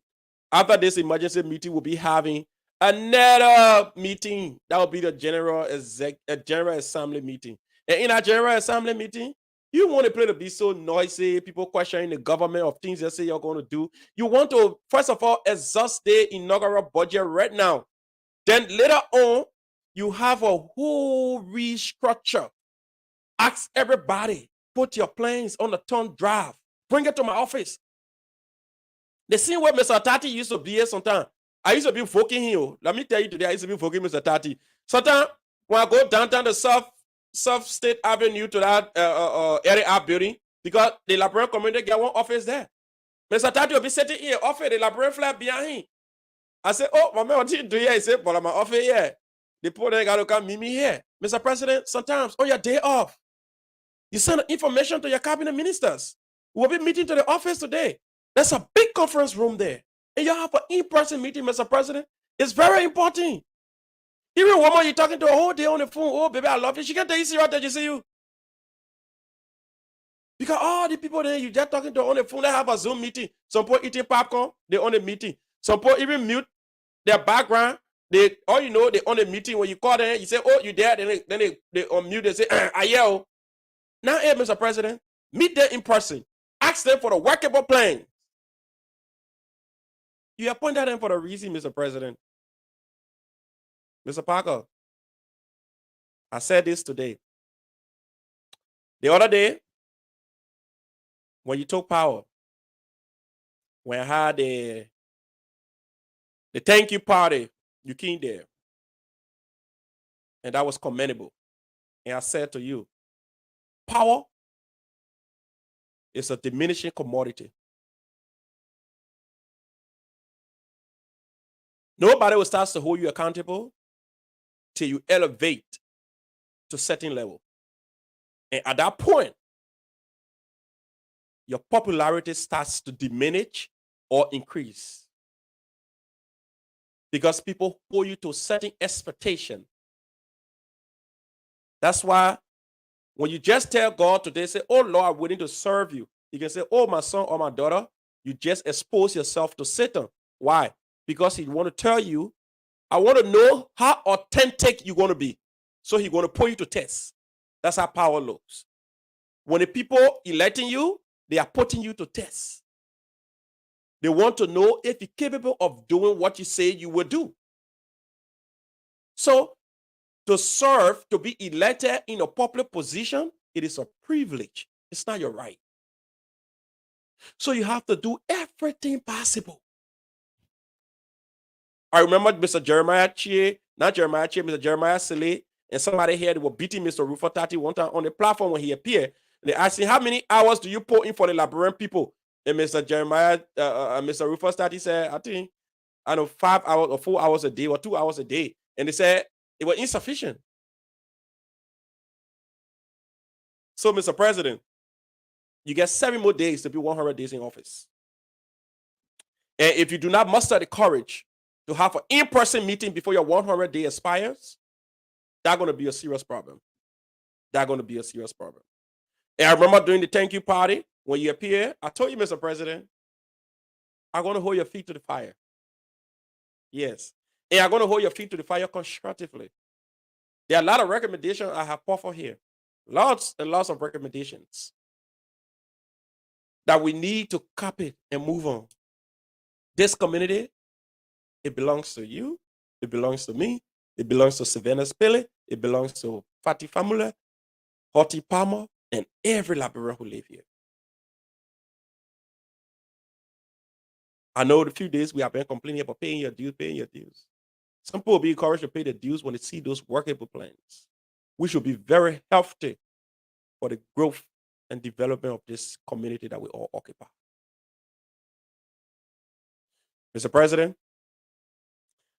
After this emergency meeting, we'll be having another meeting. That will be the General Assembly meeting. And in our General Assembly meeting, you want the place to be so noisy, people questioning the government of things they say you're going to do. You want to, first of all, exhaust the inaugural budget right now. Then later on, you have a whole restructure. Ask everybody, put your plans on the thumb drive. Bring it to my office. The same way Mr. Tati used to be here sometimes. I used to be voking him. Let me tell you today, I used to be voking Mr. Tati. Sometimes when I go downtown the South State Avenue to that area building, because the Liberian community get one office there. Mr. Tati will be sitting in the office, the Liberian flag behind him. I say, oh, my man, what you do here? He said, but I'm my office here. The poor they got to come meet me here. Mr. President, sometimes on your day off, you send information to your cabinet ministers. We'll be meeting to the office today. There's a big conference room there. And you have an in-person meeting, Mr. President. It's very important. Even woman you're talking to a whole day on the phone, oh, baby, I love you. She can't tell you, see right there, you see you. Because all the people there, you just talking to on the phone, they have a Zoom meeting. Some people eating popcorn, they on the meeting. Some people even mute their background. They on the meeting. When you call them, you say, oh, you there? Then they unmute, they say, I yell. Now, hey, Mr. President, meet them in person. Ask them for the workable plan. You appointed them for a reason, Mr. President. Mr. Parker, I said this today. The other day, when you took power, when I had the thank you party, you came there. And that was commendable. And I said to you, power is a diminishing commodity. Nobody will start to hold you accountable till you elevate to a certain level. And at that point, your popularity starts to diminish or increase. Because people hold you to a certain expectation. That's why when you just tell God today, say, oh Lord, I'm willing to serve you. You can say, oh, my son or my daughter, you just expose yourself to Satan. Why? because he want to tell you, I want to know how authentic you're going to be. So he's going to put you to test. That's how power looks. When the people electing you, they are putting you to test. They want to know if you're capable of doing what you say you will do. So to serve, to be elected in a popular position, it is a privilege. It's not your right. So you have to do everything possible. I remember Mr. Jeremiah Chie, not Jeremiah Chie, Mr. Jeremiah Sele, and somebody here, they were beating Mr. Rufus 30 one time on the platform when he appeared. And they asked him, how many hours do you put in for the Liberian people? And Mr. Jeremiah, Mr. Rufus 30 said, I know 5 hours or 4 hours a day or 2 hours a day. And they said it was insufficient. So, Mr. President, you get 7 more days to be 100 days in office. And if you do not muster the courage to have an in-person meeting before your 100-day expires, that's going to be a serious problem. That's going to be a serious problem. And I remember during the thank you party, when you appear, I told you, Mr. President, I'm going to hold your feet to the fire. Yes. And I'm going to hold your feet to the fire constructively. There are a lot of recommendations I have put for here. Lots and lots of recommendations that we need to copy and move on. This community, it belongs to you. It belongs to me. It belongs to Savannah Spilly. It belongs to Fatty Famula, Horty Palmer, and every Liberian who live here. I know the few days we have been complaining about paying your dues. Some people will be encouraged to pay the dues when they see those workable plans. We should be very healthy for the growth and development of this community that we all occupy. Mr. President,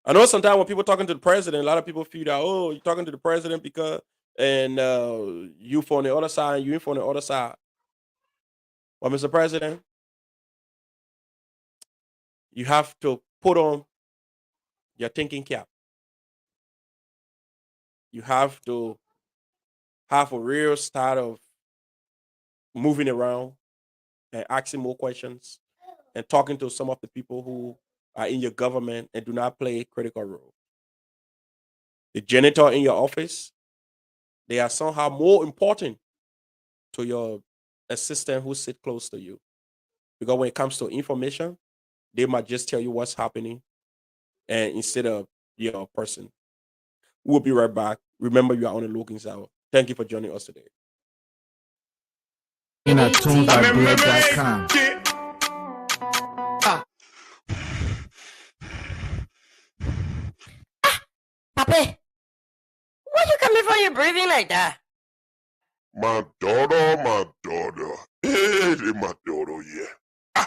I know sometimes when people are talking to the president, a lot of people feel that, oh, you're talking to the president because, and you from the other side, and you from the other side. But Mr. President, you have to put on your thinking cap. You have to have a real start of moving around and asking more questions and talking to some of the people who are in your government and do not play a critical role. The janitor in your office, they are somehow more important to your assistant who sit close to you. Because when it comes to information, they might just tell you what's happening and instead of your person. We'll be right back. Remember, you are on the Logan's Hour. Thank you for joining us today. In at tunesbybled.com. Papi, why you coming for your breathing like that? My daughter. Hey, my daughter, yeah.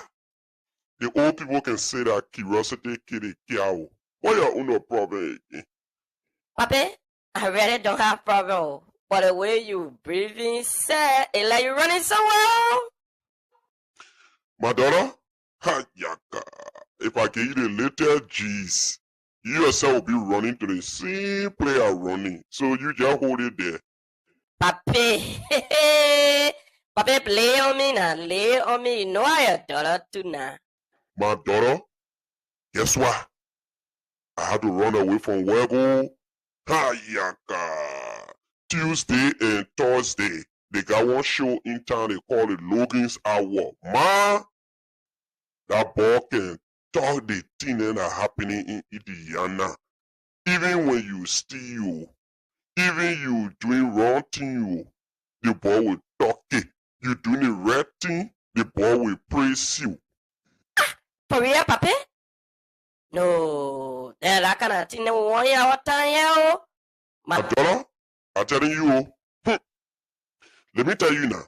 The old people can say that curiosity kill the cow. Why you no problem again? Papi, I really don't have problem. But the way you breathing, sir, it like you running so well. My daughter, yaka. If I give you the little G's, you yourself will be running to the same player running. So you just hold it there. Papi, Papi, play on me now, lay on me. You know I your daughter too now. My daughter, guess what? I had to run away from Wego. Yaka. Tuesday and Thursday, they got one show in town they call it Logan's Hour. Man, that boy can talk the thing that are happening in Indiana. Even when you steal, even you doing wrong thing, the boy will talk it. You doing the right thing, the boy will praise you. For real, Papi? No, they're that kind of thing that we want you all time, yeah. My daughter, I'm telling you, let me tell you now,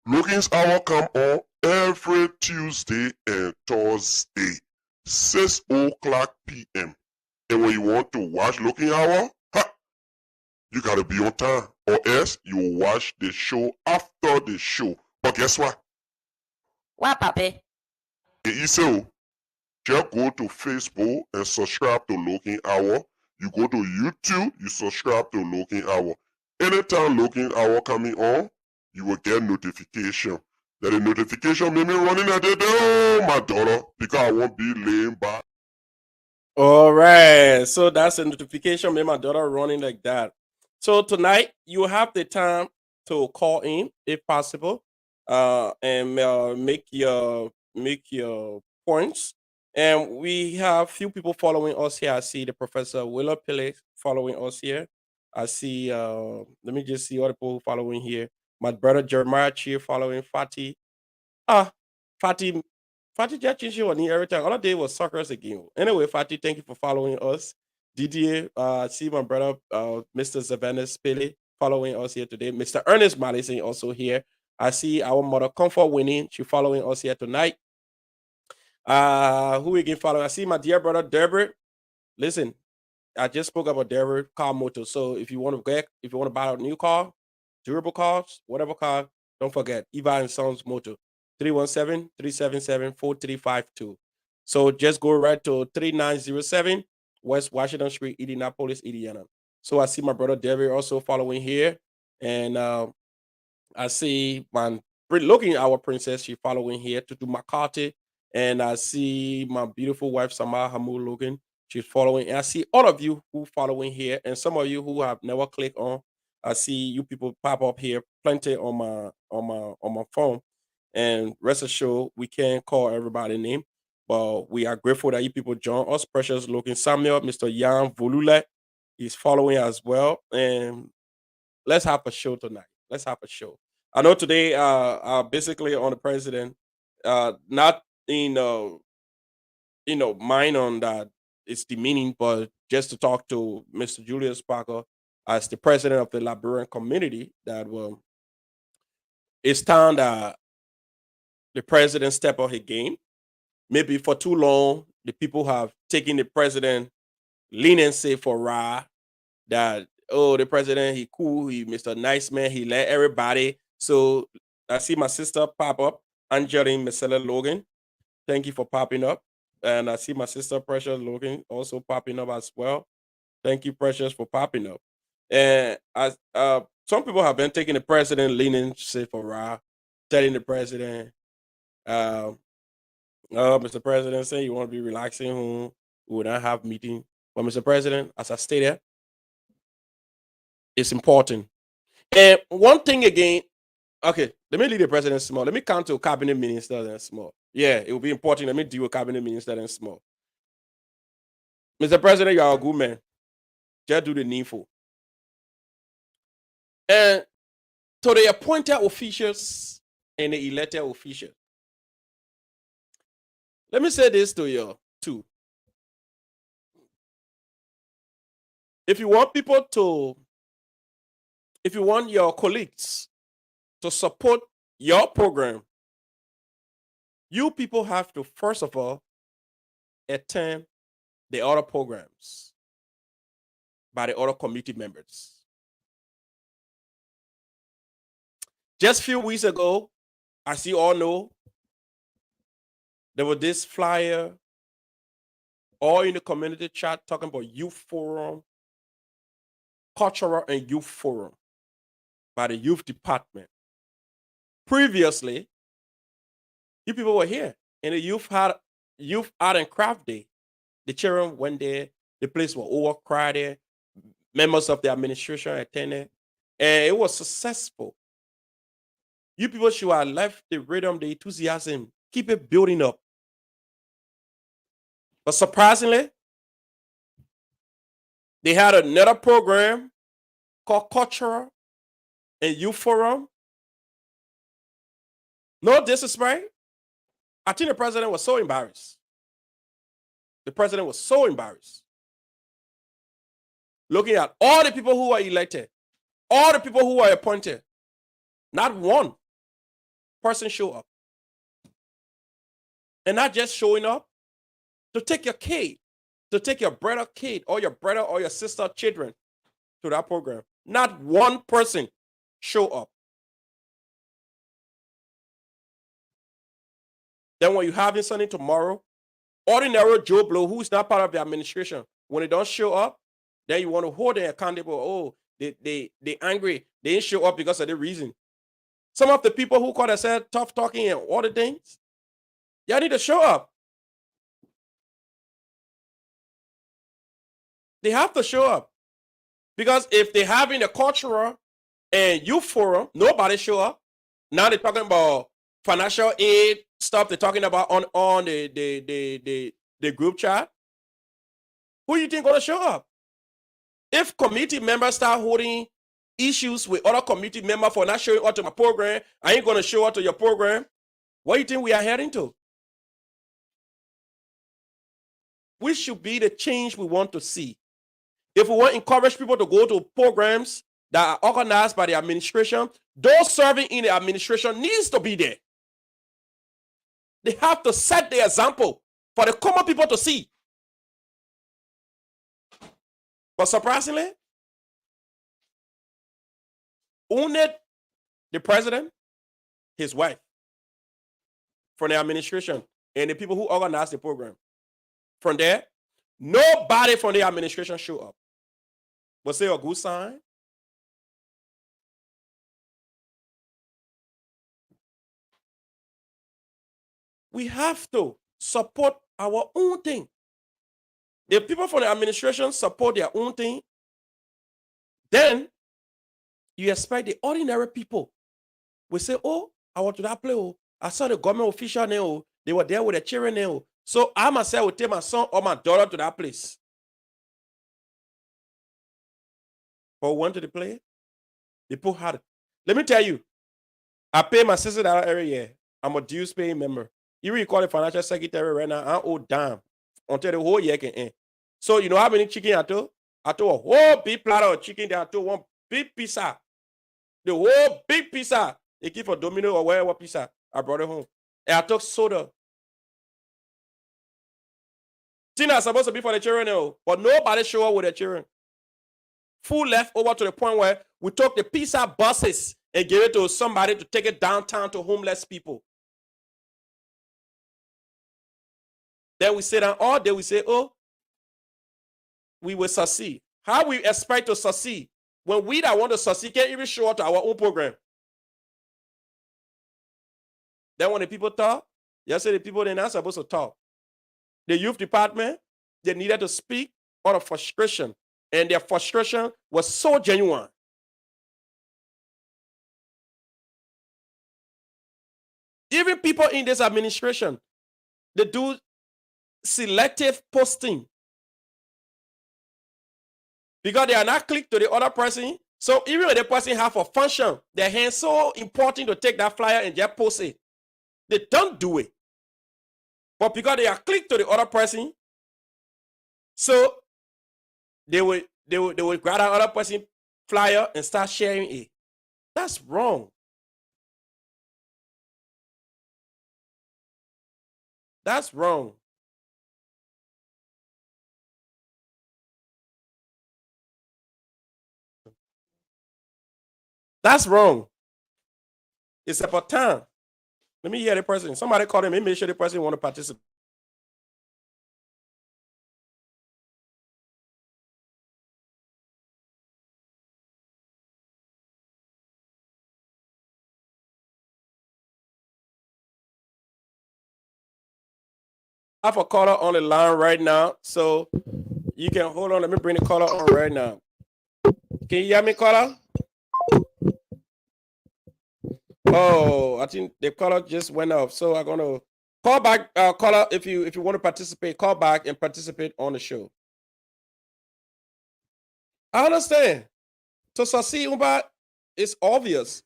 Logan's Hour come on every Tuesday and Thursday, 6 o'clock p.m. And when you want to watch Logan's Hour, you gotta be on time, or else you will watch the show after the show. But guess what? What, Papi? Just go to Facebook and subscribe to Logan's Hour. You go to YouTube, you subscribe to Logan's Hour. Anytime Logan's Hour coming on, you will get notification. That the notification made me running at the door, my daughter, because I won't be laying back. All right. So that's a notification. Made my daughter running like that. So tonight you have the time to call in if possible, and make your points. And we have few people following us here. I see the Professor Willa Pele following us here. I see. Let me just see other people following here. My brother Jeremiah Chia following Fatih. Ah, Fatih, Fatih just changed your name every time. All I did was suckers again. Anyway, Fatih, thank you for following us. Didier, see my brother, Mr. Savannah Spilly, following us here today. Mr. Ernest Madison also here. I see our mother Comfort winning. She following us here tonight. Who again following? I see my dear brother Derbert. Listen, I just spoke about Derbert car motor. So if you want to buy a new car, durable cars, whatever car, don't forget Eva and Sons Motor. 317-377-4352. So just go right to 3907 West Washington Street, Indianapolis, Indiana. So I see my brother David also following here. And I see my looking our princess, she following here to do McCarthy. And I see my beautiful wife, Samar Hamul Logan. She's following. And I see all of you who following here, and some of you who have never clicked on. I see you people pop up here plenty on my phone. And rest assured, we can't call everybody name, but we are grateful that you people join us. Precious Logan Samuel, Mr. Jan Volule, he's following as well. And let's have a show tonight. Let's have a show. I know today, basically on the president, not mine on that it's demeaning, but just to talk to Mr. Julius Parker as the president of the Liberian community, that it's time that the president step up his game. Maybe for too long, the people have taken the president leniency for raw, that oh, the president, he cool, he Mr. Nice Man, he let everybody. So I see my sister pop up, Angeline Marcella Logan. Thank you for popping up. And I see my sister Precious Logan also popping up as well. Thank you, Precious, for popping up. And as some people have been taking the president leniency for raw, telling the president, um, Mr. President, say you want to be relaxing home, we will not have meeting. But Mr. President, as I stated, it's important. And one thing again, okay, let me leave the president small. Let me count to cabinet ministers and small. Yeah, it will be important. Let me deal with cabinet ministers and small. Mr. President, you are a good man. Just do the needful. And to the appointed officials and the elected officials, let me say this to you too. If you want your colleagues to support your program, you people have to, first of all, attend the other programs by the other committee members. Just a few weeks ago, as you all know, there was this flyer all in the community chat talking about youth forum, cultural and youth forum by the youth department. Previously, you people were here, and the youth art and craft day. The children went there. The place was overcrowded. Members of the administration attended, and it was successful. You people should have left the rhythm, the enthusiasm, keep it building up. But surprisingly, they had another program called Cultural and Youth Forum. No disrespect. I think the president was so embarrassed. The president was so embarrassed. Looking at all the people who are elected, all the people who are appointed, not one person show up. And not just showing up, to take your kid, to take your brother kid or your sister children to that program. Not one person show up. Then when you're having something tomorrow, ordinary Joe Blow, who is not part of the administration, when they don't show up, then you want to hold them accountable. Oh, they angry. They didn't show up because of the reason. Some of the people who call themselves tough talking and all the things, y'all need to show up. They have to show up. Because if they're having a cultural and youth forum, nobody show up. Now they're talking about financial aid stuff they're talking about on the group chat. Who you think gonna show up? If committee members start holding issues with other committee members for not showing up to my program, I ain't gonna show up to your program. What do you think we are heading to? We should be the change we want to see. If we want to encourage people to go to programs that are organized by the administration, those serving in the administration needs to be there. They have to set the example for the common people to see. But surprisingly, only the president, his wife, from the administration, and the people who organize the program. From there, nobody from the administration show up. Was it a good sign? We have to support our own thing. If people from the administration support their own thing, then you expect the ordinary people will say, oh, I went to that play. Oh, I saw the government official now. Oh, they were there with the children now. Oh. So I myself will take my son or my daughter to that place. But we went to the play. People had it. Let me tell you, I pay my $60 every year. I'm a dues paying member. You recall the financial secretary right now, I owe damn until the whole year can end. So you know how many chicken I took? I took a whole big platter of chicken there. I took one big pizza. The whole big pizza. They keep for Domino or whatever pizza. I brought it home. And I took soda. Tina is supposed to be for the children now, but nobody show up with the children. Food left over to the point where we took the pizza buses and gave it to somebody to take it downtown to homeless people. Then we sit down all day, we say, oh, we will succeed. How we expect to succeed when we that want to succeed can't even show up to our own program? Then when the people talk, yesterday the people they're not supposed to talk. The youth department, they needed to speak out of frustration, and their frustration was so genuine. Even people in this administration, they do selective posting because they are not clicked to the other person. So even when the person have a function, their hand so important to take that flyer and just post it. They don't do it. But because they are clicked to the other person, so they will grab that other person flyer and start sharing it. That's wrong. That's wrong. That's wrong. It's about time. Let me hear the person. Somebody call him and make sure the person want to participate. I have a caller on the line right now, so you can hold on. Let me bring the caller on right now. Can you hear me, caller? Oh, I think the caller just went off, so I'm gonna call back. Caller, if you want to participate, call back and participate on the show. I understand. To succeed, Umba, it's obvious.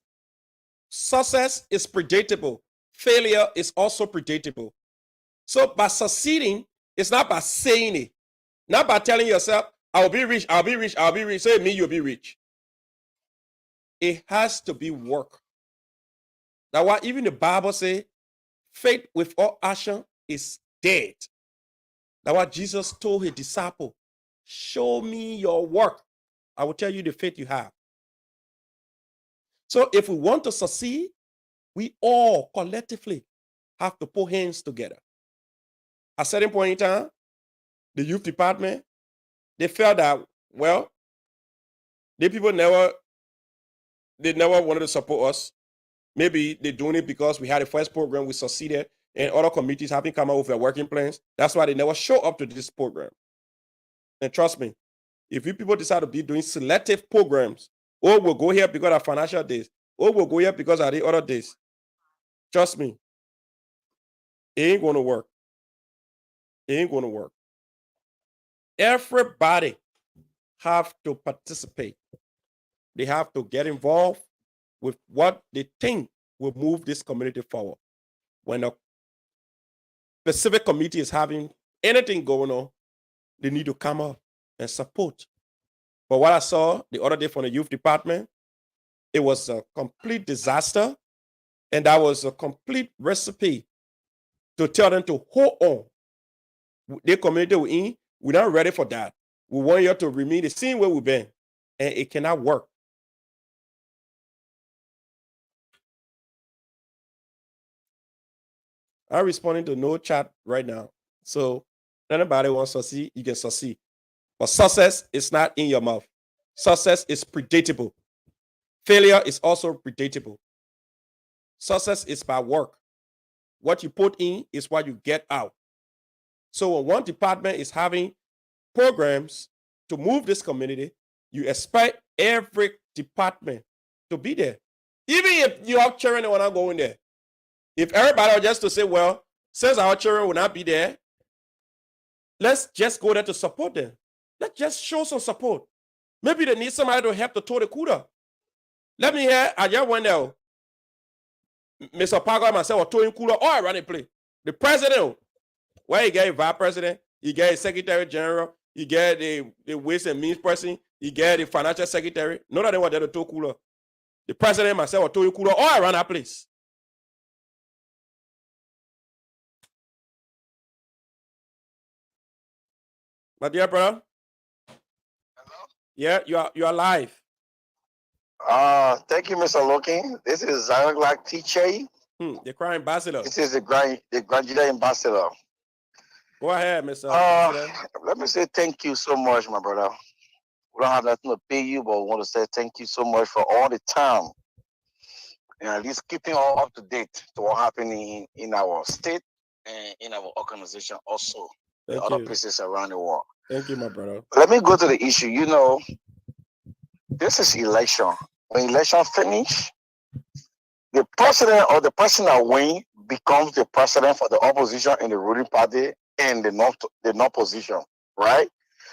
Success is predictable. Failure is also predictable. So by succeeding, it's not by saying it, not by telling yourself, I will be rich, I'll be rich, I'll be rich. Say me, you'll be rich. It has to be work. That's why even the Bible says, faith without action is dead. That's why Jesus told his disciple, show me your work. I will tell you the faith you have. So if we want to succeed, we all collectively have to put hands together. At a certain point in time, the youth department, they felt that, well, the people never wanted to support us. Maybe they're doing it because we had the first program, we succeeded, and other committees haven't come out with their working plans. That's why they never show up to this program. And trust me, If you people decide to be doing selective programs, or we'll go here because of financial days, or we'll go here because of the other days, trust me, it ain't going to work. It ain't going to work. Everybody have to participate. They have to get involved with what they think will move this community forward. When a specific committee is having anything going on, they need to come up and support. But what I saw the other day from the youth department, it was a complete disaster. And that was a complete recipe to tell them to hold on. The community we're in, we're not ready for that. We want you to remain the same way we've been. And it cannot work. I'm responding to no chat right now. So anybody wants to succeed, you can succeed. But success is not in your mouth. Success is predictable. Failure is also predictable. Success is by work. What you put in is what you get out. So when one department is having programs to move this community, you expect every department to be there. Even if you have children that are not going there. If everybody were just to say, well, since our children will not be there, let's just go there to support them. Let's just show some support. Maybe they need somebody to help to tow the cooler. Let me hear, I just went there. Mr. Parker and myself were towing cooler all around the place. The president, where you get a vice president, you get a secretary general, you get the waste and means person, you get the financial secretary. None of them were there to tow cooler. The president and myself were towing cooler all around that place. My dear brother. Hello? Yeah, you are live. Thank you, Mr. Logan. This is Zion Black teacher. The crime ambassador. This is the graduate ambassador. Go ahead, Mr. Ambassador. Let me say thank you so much, my brother. We don't have nothing to pay you, but we want to say thank you so much for all the time and at least keeping all up to date to what happening in our state and in our organization also. Thank other you. places around the world. Thank you, my brother. Let me go to the issue. You know, this is election. When election finish, the president or the person that win becomes the president for the opposition in the ruling party and the non position, right?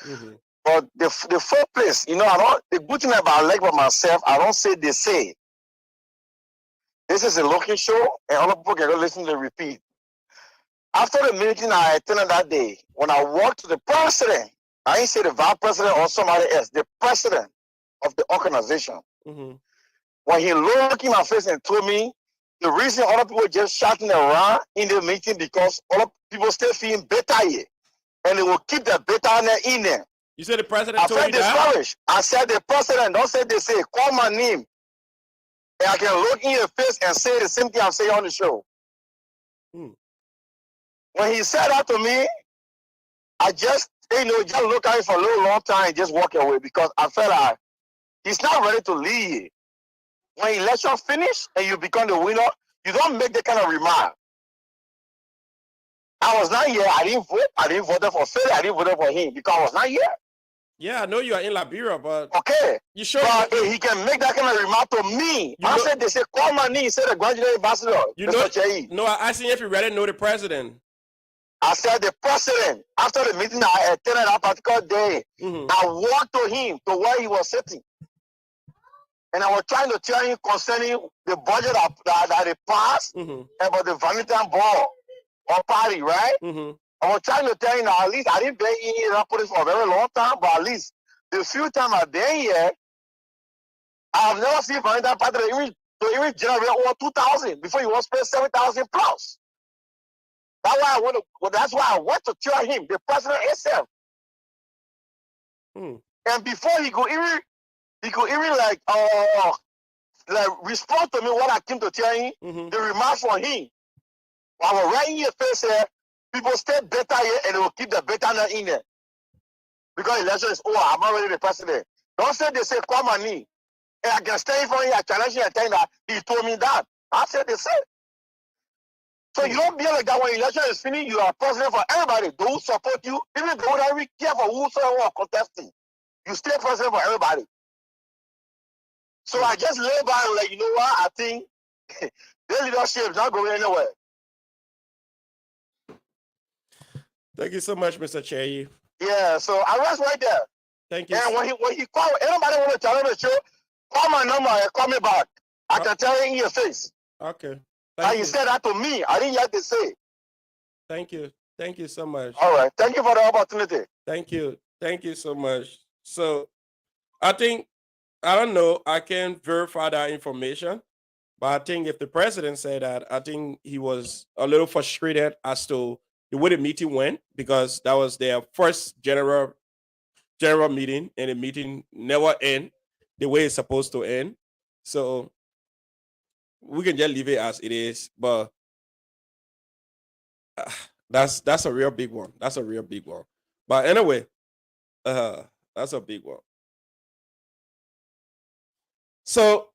Mm-hmm. But the first place, you know, the good thing about elect by myself, I don't say they say. This is a local show, and all people can go listen to the repeat. After the meeting I attended that day, when I walked to the president, I didn't say the vice president or somebody else, the president of the organization. Mm-hmm. When he looked in my face and told me the reason other people just shouting around in the meeting because other people still feeling better here, and they will keep the bitterness in there. You said the president I told felt you that? discouraged. I said the president, don't say they say, call my name. And I can look in your face and say the same thing I'm saying on the show. When he said that to me, I just, just look at him for a little long time and just walk away because I felt like he's not ready to lead. When election finish and you become the winner, you don't make that kind of remark. I was not here. I didn't vote. I didn't vote for Philly. I didn't vote for him because I was not here. Yeah, I know you are in Liberia, but okay. You sure? But he can make that kind of remark to me. I said they say call my name. He said the graduate ambassador. You know? No, I asked him if you really know the president. I said the president. After the meeting I attended that particular day, I walked to him to where he was sitting, and I was trying to tell him concerning the budget that they passed about the Valentine Ball or party, right? I was trying to tell him that at least I didn't been in here for a very long time, but at least the few times I've been here, I have never seen Valentine party to even generate over 2,000 before you want to spend 7,000 plus. That's why I want to tell him, the president himself. And before he could even like respond to me what I came to tell him, the remarks from him. I was right in your face here, people stay better here and they will keep the better in there. Because election is over, I'm already the president. Don't say they say call my name. And I can stay for you, I challenge you and tell you that he told me that. I said they said. So you don't be like that when election is finished, you are president for everybody. Those who support you, even those that really care for whosoever are contesting. You stay president for everybody. So I just lay back and like, you know what? I think their leadership is not going anywhere. Thank you so much, Mr. Chair. Yeah, so I was right there. Thank you. And when he called, anybody want to tell him the show, call my number and call me back. I can tell you in your face. Okay. And he said that to me. I didn't have to say. Thank you. Thank you so much. All right. Thank you for the opportunity. Thank you. Thank you so much. So I think, I don't know, I can't verify that information, but I think if the president said that, I think he was a little frustrated as to the way the meeting went, because that was their first general meeting, and the meeting never end the way it's supposed to end. So we can just leave it as it is, but that's a real big one. That's a real big one. But anyway, that's a big one. So,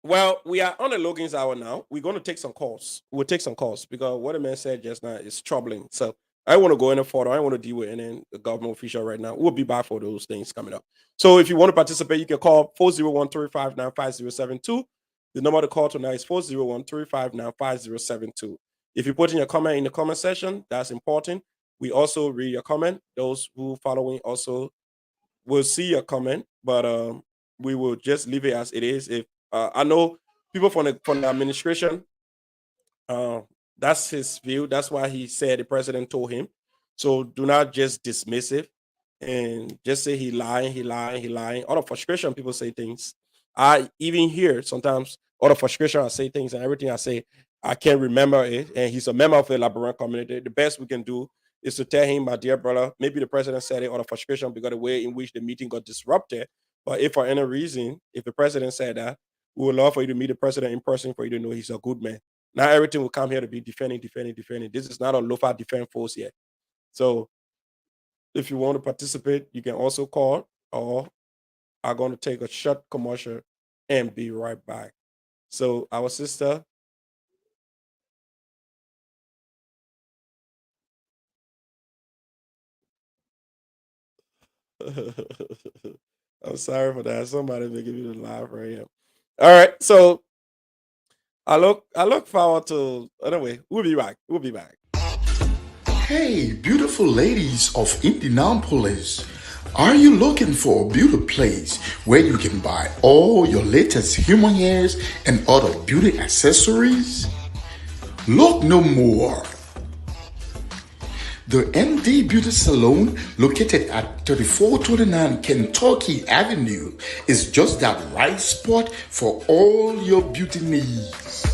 well, we are on the Logan's hour now. We're going to take some calls. We'll take some calls because what the man said just now is troubling. So I don't want to go any further. I don't want to deal with any government official right now. We'll be back for those things coming up. So if you want to participate, you can call 401-359-5072. The number to call tonight is 401-359-5072. If you put in your comment in the comment section, that's important. We also read your comment. Those who following also will see your comment, but we will just leave it as it is. If I know people from the administration, that's his view. That's why he said the president told him. So do not just dismiss it and just say he lying. Out of frustration, people say things. I even hear sometimes out of frustration, I say things, and everything I say, I can't remember it. And he's a member of the Labyrinth community. The best we can do is to tell him, my dear brother, maybe the president said it out of frustration because the way in which the meeting got disrupted. But if for any reason, if the president said that, we would love for you to meet the president in person for you to know he's a good man. Not everything will come here to be defending. This is not a low-fi defense force yet. So if you want to participate, you can also call, or I'm going to take a short commercial and be right back. So our sister, I'm sorry for that. Somebody making me laugh right here. All right, so I look forward to. Anyway, we'll be back. Hey, beautiful ladies of Indianapolis. Are you looking for a beauty place where you can buy all your latest human hairs and other beauty accessories? Look no more. The MD Beauty Salon, located at 3429 Kentucky Avenue, is just that right spot for all your beauty needs.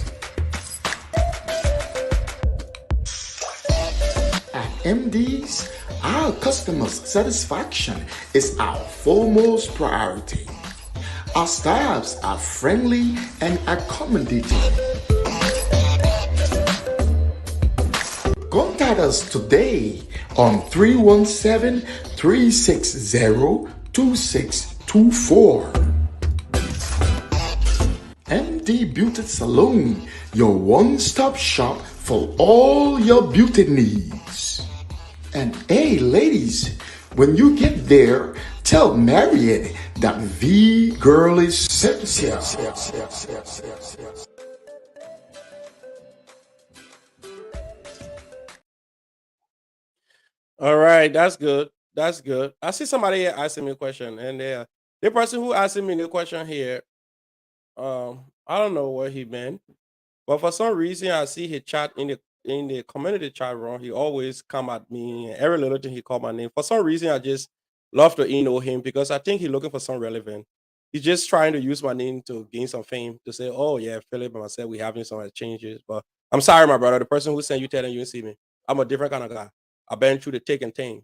At MD's, our customers' satisfaction is our foremost priority. Our staffs are friendly and accommodating. Contact us today on 317-360-2624. MD Beauty Salon, your one-stop shop for all your beauty needs. And hey, ladies, when you get there, tell Mariette that the girl is sincere. All right, that's good. That's good. I see somebody here asking me a question, and the person who asked me the question here, I don't know what he meant, but for some reason I see his chat in the community chat room. He always come at me, and every little thing he called my name. For some reason, I just love to email him because I think he's looking for some relevant. He's just trying to use my name to gain some fame to say, "Oh yeah, Philip and myself, we having some exchanges." But I'm sorry, my brother. The person who sent you telling you didn't see me. I'm a different kind of guy. I've been through the thick and thin.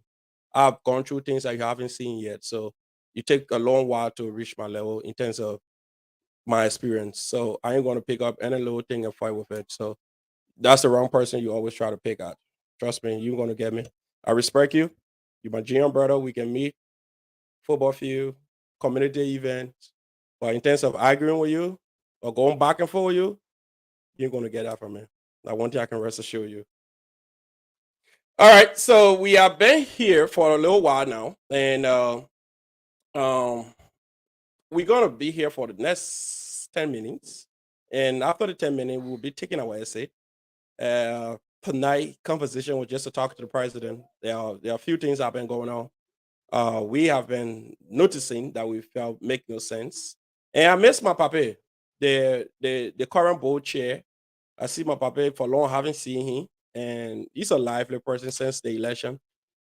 I've gone through things that you haven't seen yet. So you take a long while to reach my level in terms of my experience. So I ain't gonna pick up any little thing and fight with it. So that's the wrong person you always try to pick at. Trust me, you're gonna get me. I respect you. You're my GM brother. We can meet, football field, community events. But in terms of arguing with you or going back and forth with you, you're gonna get that from me. Like one thing I can rest assured you. All right, so we have been here for a little while now, and We're gonna be here for the next 10 minutes, and after the 10 minutes, we'll be taking our essay. Tonight conversation was just to talk to the president. There are a few things that have been going on. We have been noticing that we felt make no sense. And I miss my papa, the current board chair. I see my papa for long, haven't seen him, and he's a lively person since the election.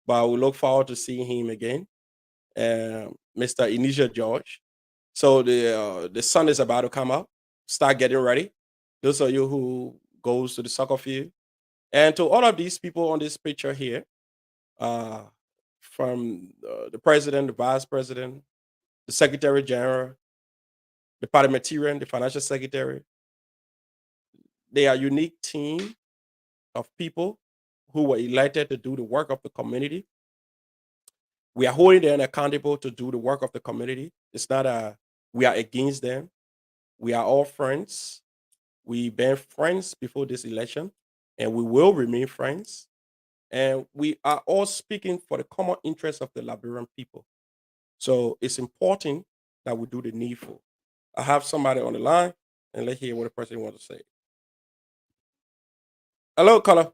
But we look forward to seeing him again, Mr. Inisia George. So the sun is about to come up. Start getting ready. Those of you who goes to the soccer field, and to all of these people on this picture here, uh, from the president, the vice president, the secretary general, the parliamentarian, the financial secretary, they are unique team of people who were elected to do the work of the community. We are holding them accountable to do the work of the community. It's not we are against them. We are all friends. We've been friends before this election, and we will remain friends. And we are all speaking for the common interest of the Liberian people. So it's important that we do the needful. I have somebody on the line, and let's hear what the person wants to say. Hello, caller.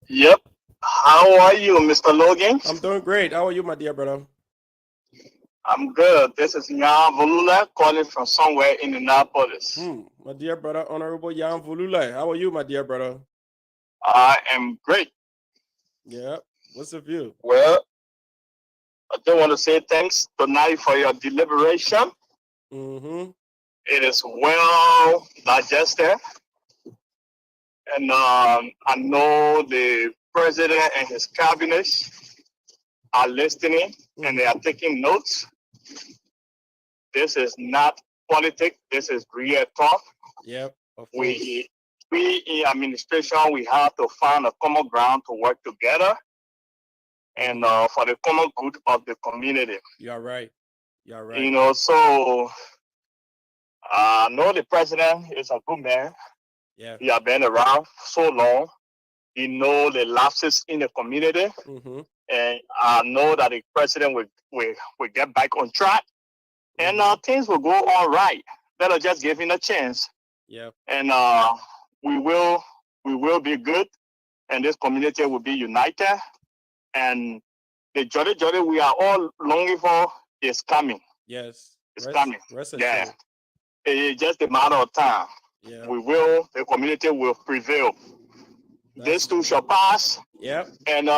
Yep. How are you, Mr. Logan? I'm doing great. How are you, my dear brother? I'm good. This is Jan Volula calling from somewhere in Annapolis. My dear brother, Honorable Jan Volula. How are you, my dear brother? I am great. Yeah. What's the view? Well, I just want to say thanks tonight for your deliberation. Mm-hmm. It is well digested. And I know the president and his cabinet are listening and they are taking notes. This is not politics. This is real talk. Yep. We in administration, we have to find a common ground to work together and for the common good of the community. You're right. You're right. You know, so I know the president is a good man. Yeah. He has been around so long. He knows the lapses in the community. Mm-hmm. And I know that the president will get back on track. And things will go all right. Better just give him a chance. Yeah. And we will be good. And this community will be united. And the journey we are all longing for is coming. Yes. It's coming. Yeah. It's just a matter of time. Yeah. The community will prevail. This too shall pass. Yep. And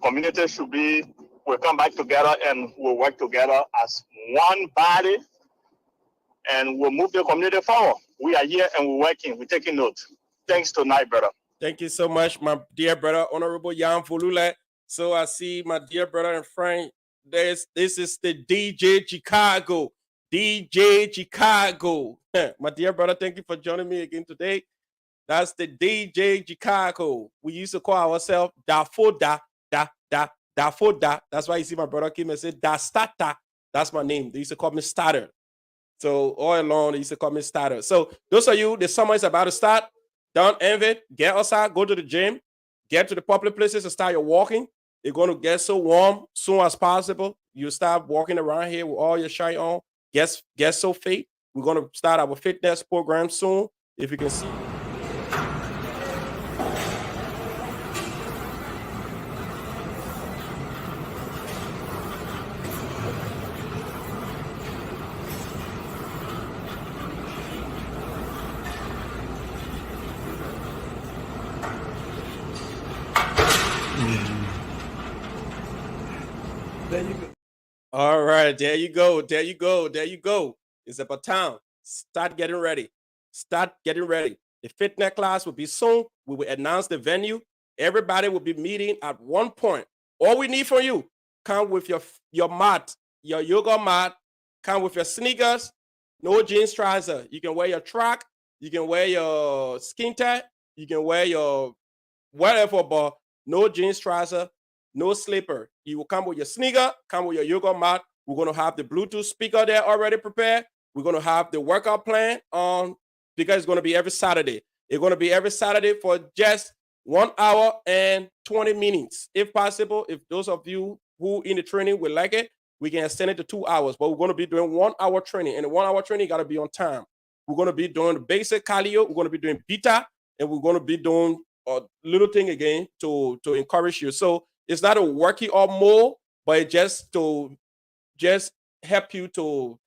community will come back together and we'll work together as one body and we'll move the community forward. We are here and we're working. We're taking notes. Thanks tonight, brother. Thank you so much, my dear brother, Honorable Jan Volula. So I see my dear brother and friend. This is the DJ Chicago. DJ Chicago. My dear brother, thank you for joining me again today. That's the DJ Chicago. We used to call ourselves Dafoda. Dafoda. That's why you see my brother came and said Da Starter. That's my name. They used to call me Starter. So all along, they used to call me Starter. So those of you, the summer is about to start. Don't envy. Get outside, go to the gym, get to the public places and start your walking. It's going to get so warm soon as possible. You start walking around here with all your shirt on. Get so fit. We're going to start our fitness program soon. If you can see. There you go. All right, there you go. There you go. There you go. It's about town. Start getting ready. Start getting ready. The fitness class will be soon. We will announce the venue. Everybody will be meeting at one point. All we need from you, come with your mat, your yoga mat. Come with your sneakers. No jeans trouser. You can wear your track. You can wear your skin tight. You can wear your whatever, but no jeans trouser. No slipper. You will come with your sneaker, come with your yoga mat. We're going to have the Bluetooth speaker there already prepared. We're going to have the workout plan on because it's going to be every Saturday. It's going to be every Saturday for just 1 hour and 20 minutes. If possible, if those of you who in the training would like it, we can extend it to 2 hours, but we're going to be doing 1 hour training. And the 1 hour training got to be on time. We're going to be doing the basic cardio. We're going to be doing beta, and we're going to be doing a little thing again to encourage you. So it's not a working or more, but it just help you to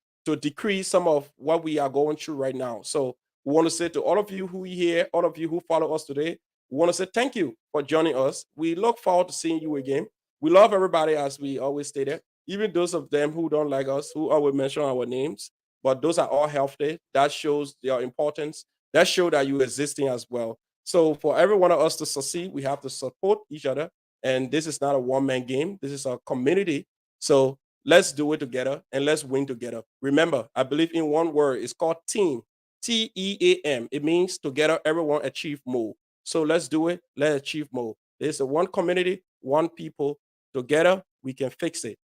decrease some of what we are going through right now. So we want to say to all of you who are here, all of you who follow us today, we want to say thank you for joining us. We look forward to seeing you again. We love everybody, as we always stated, even those of them who don't like us, who always mention our names, but those are all healthy. That shows their importance. That shows that you're existing as well. So for every one of us to succeed, we have to support each other. And this is not a one-man game. This is a community. So let's do it together and let's win together. Remember, I believe in one word. It's called team. TEAM. It means together, everyone achieve more. So let's do it. Let's achieve more. There's a one community, one people. Together, we can fix it.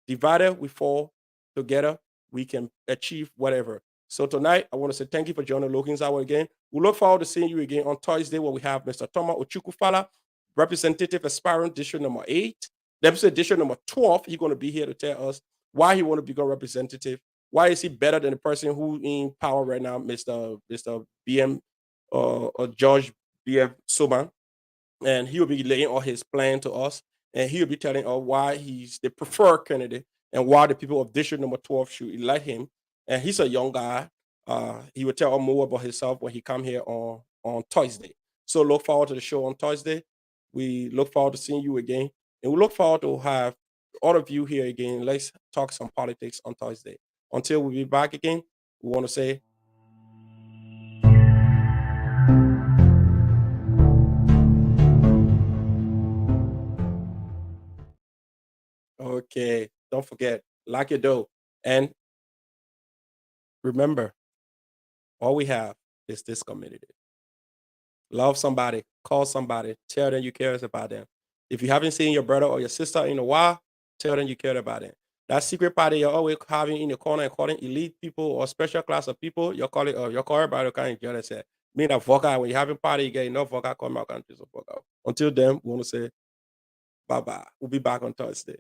Divided, we fall. Together, we can achieve whatever. So tonight, I want to say thank you for joining Logan's Hour again. We look forward to seeing you again on Thursday, where we have Mr. Thomas Ochukufala, representative aspiring district number 8. Deficit district number 12, he's going to be here to tell us why he want to become representative. Why is he better than the person who in power right now, Mr. BM or George BF Soban? And he will be laying all his plan to us, and he will be telling us why he's the preferred candidate and why the people of district number 12 should elect him. And he's a young guy. He will tell us more about himself when he come here on Thursday. So look forward to the show on Thursday. We look forward to seeing you again. And we look forward to have all of you here again. Let's talk some politics on Thursday. Until we be back again, we want to say okay. Don't forget, lock your door. And remember, all we have is this community. Love somebody, call somebody, tell them you care about them. If you haven't seen your brother or your sister in a while, tell them you care about them. That secret party you're always having in the corner and calling elite people or special class of people, you're calling everybody kind of jealous. Me that vocal, when you're having party, you get enough vocal, come out countries of vocal. Until then, we want to say bye-bye. We'll be back on Thursday.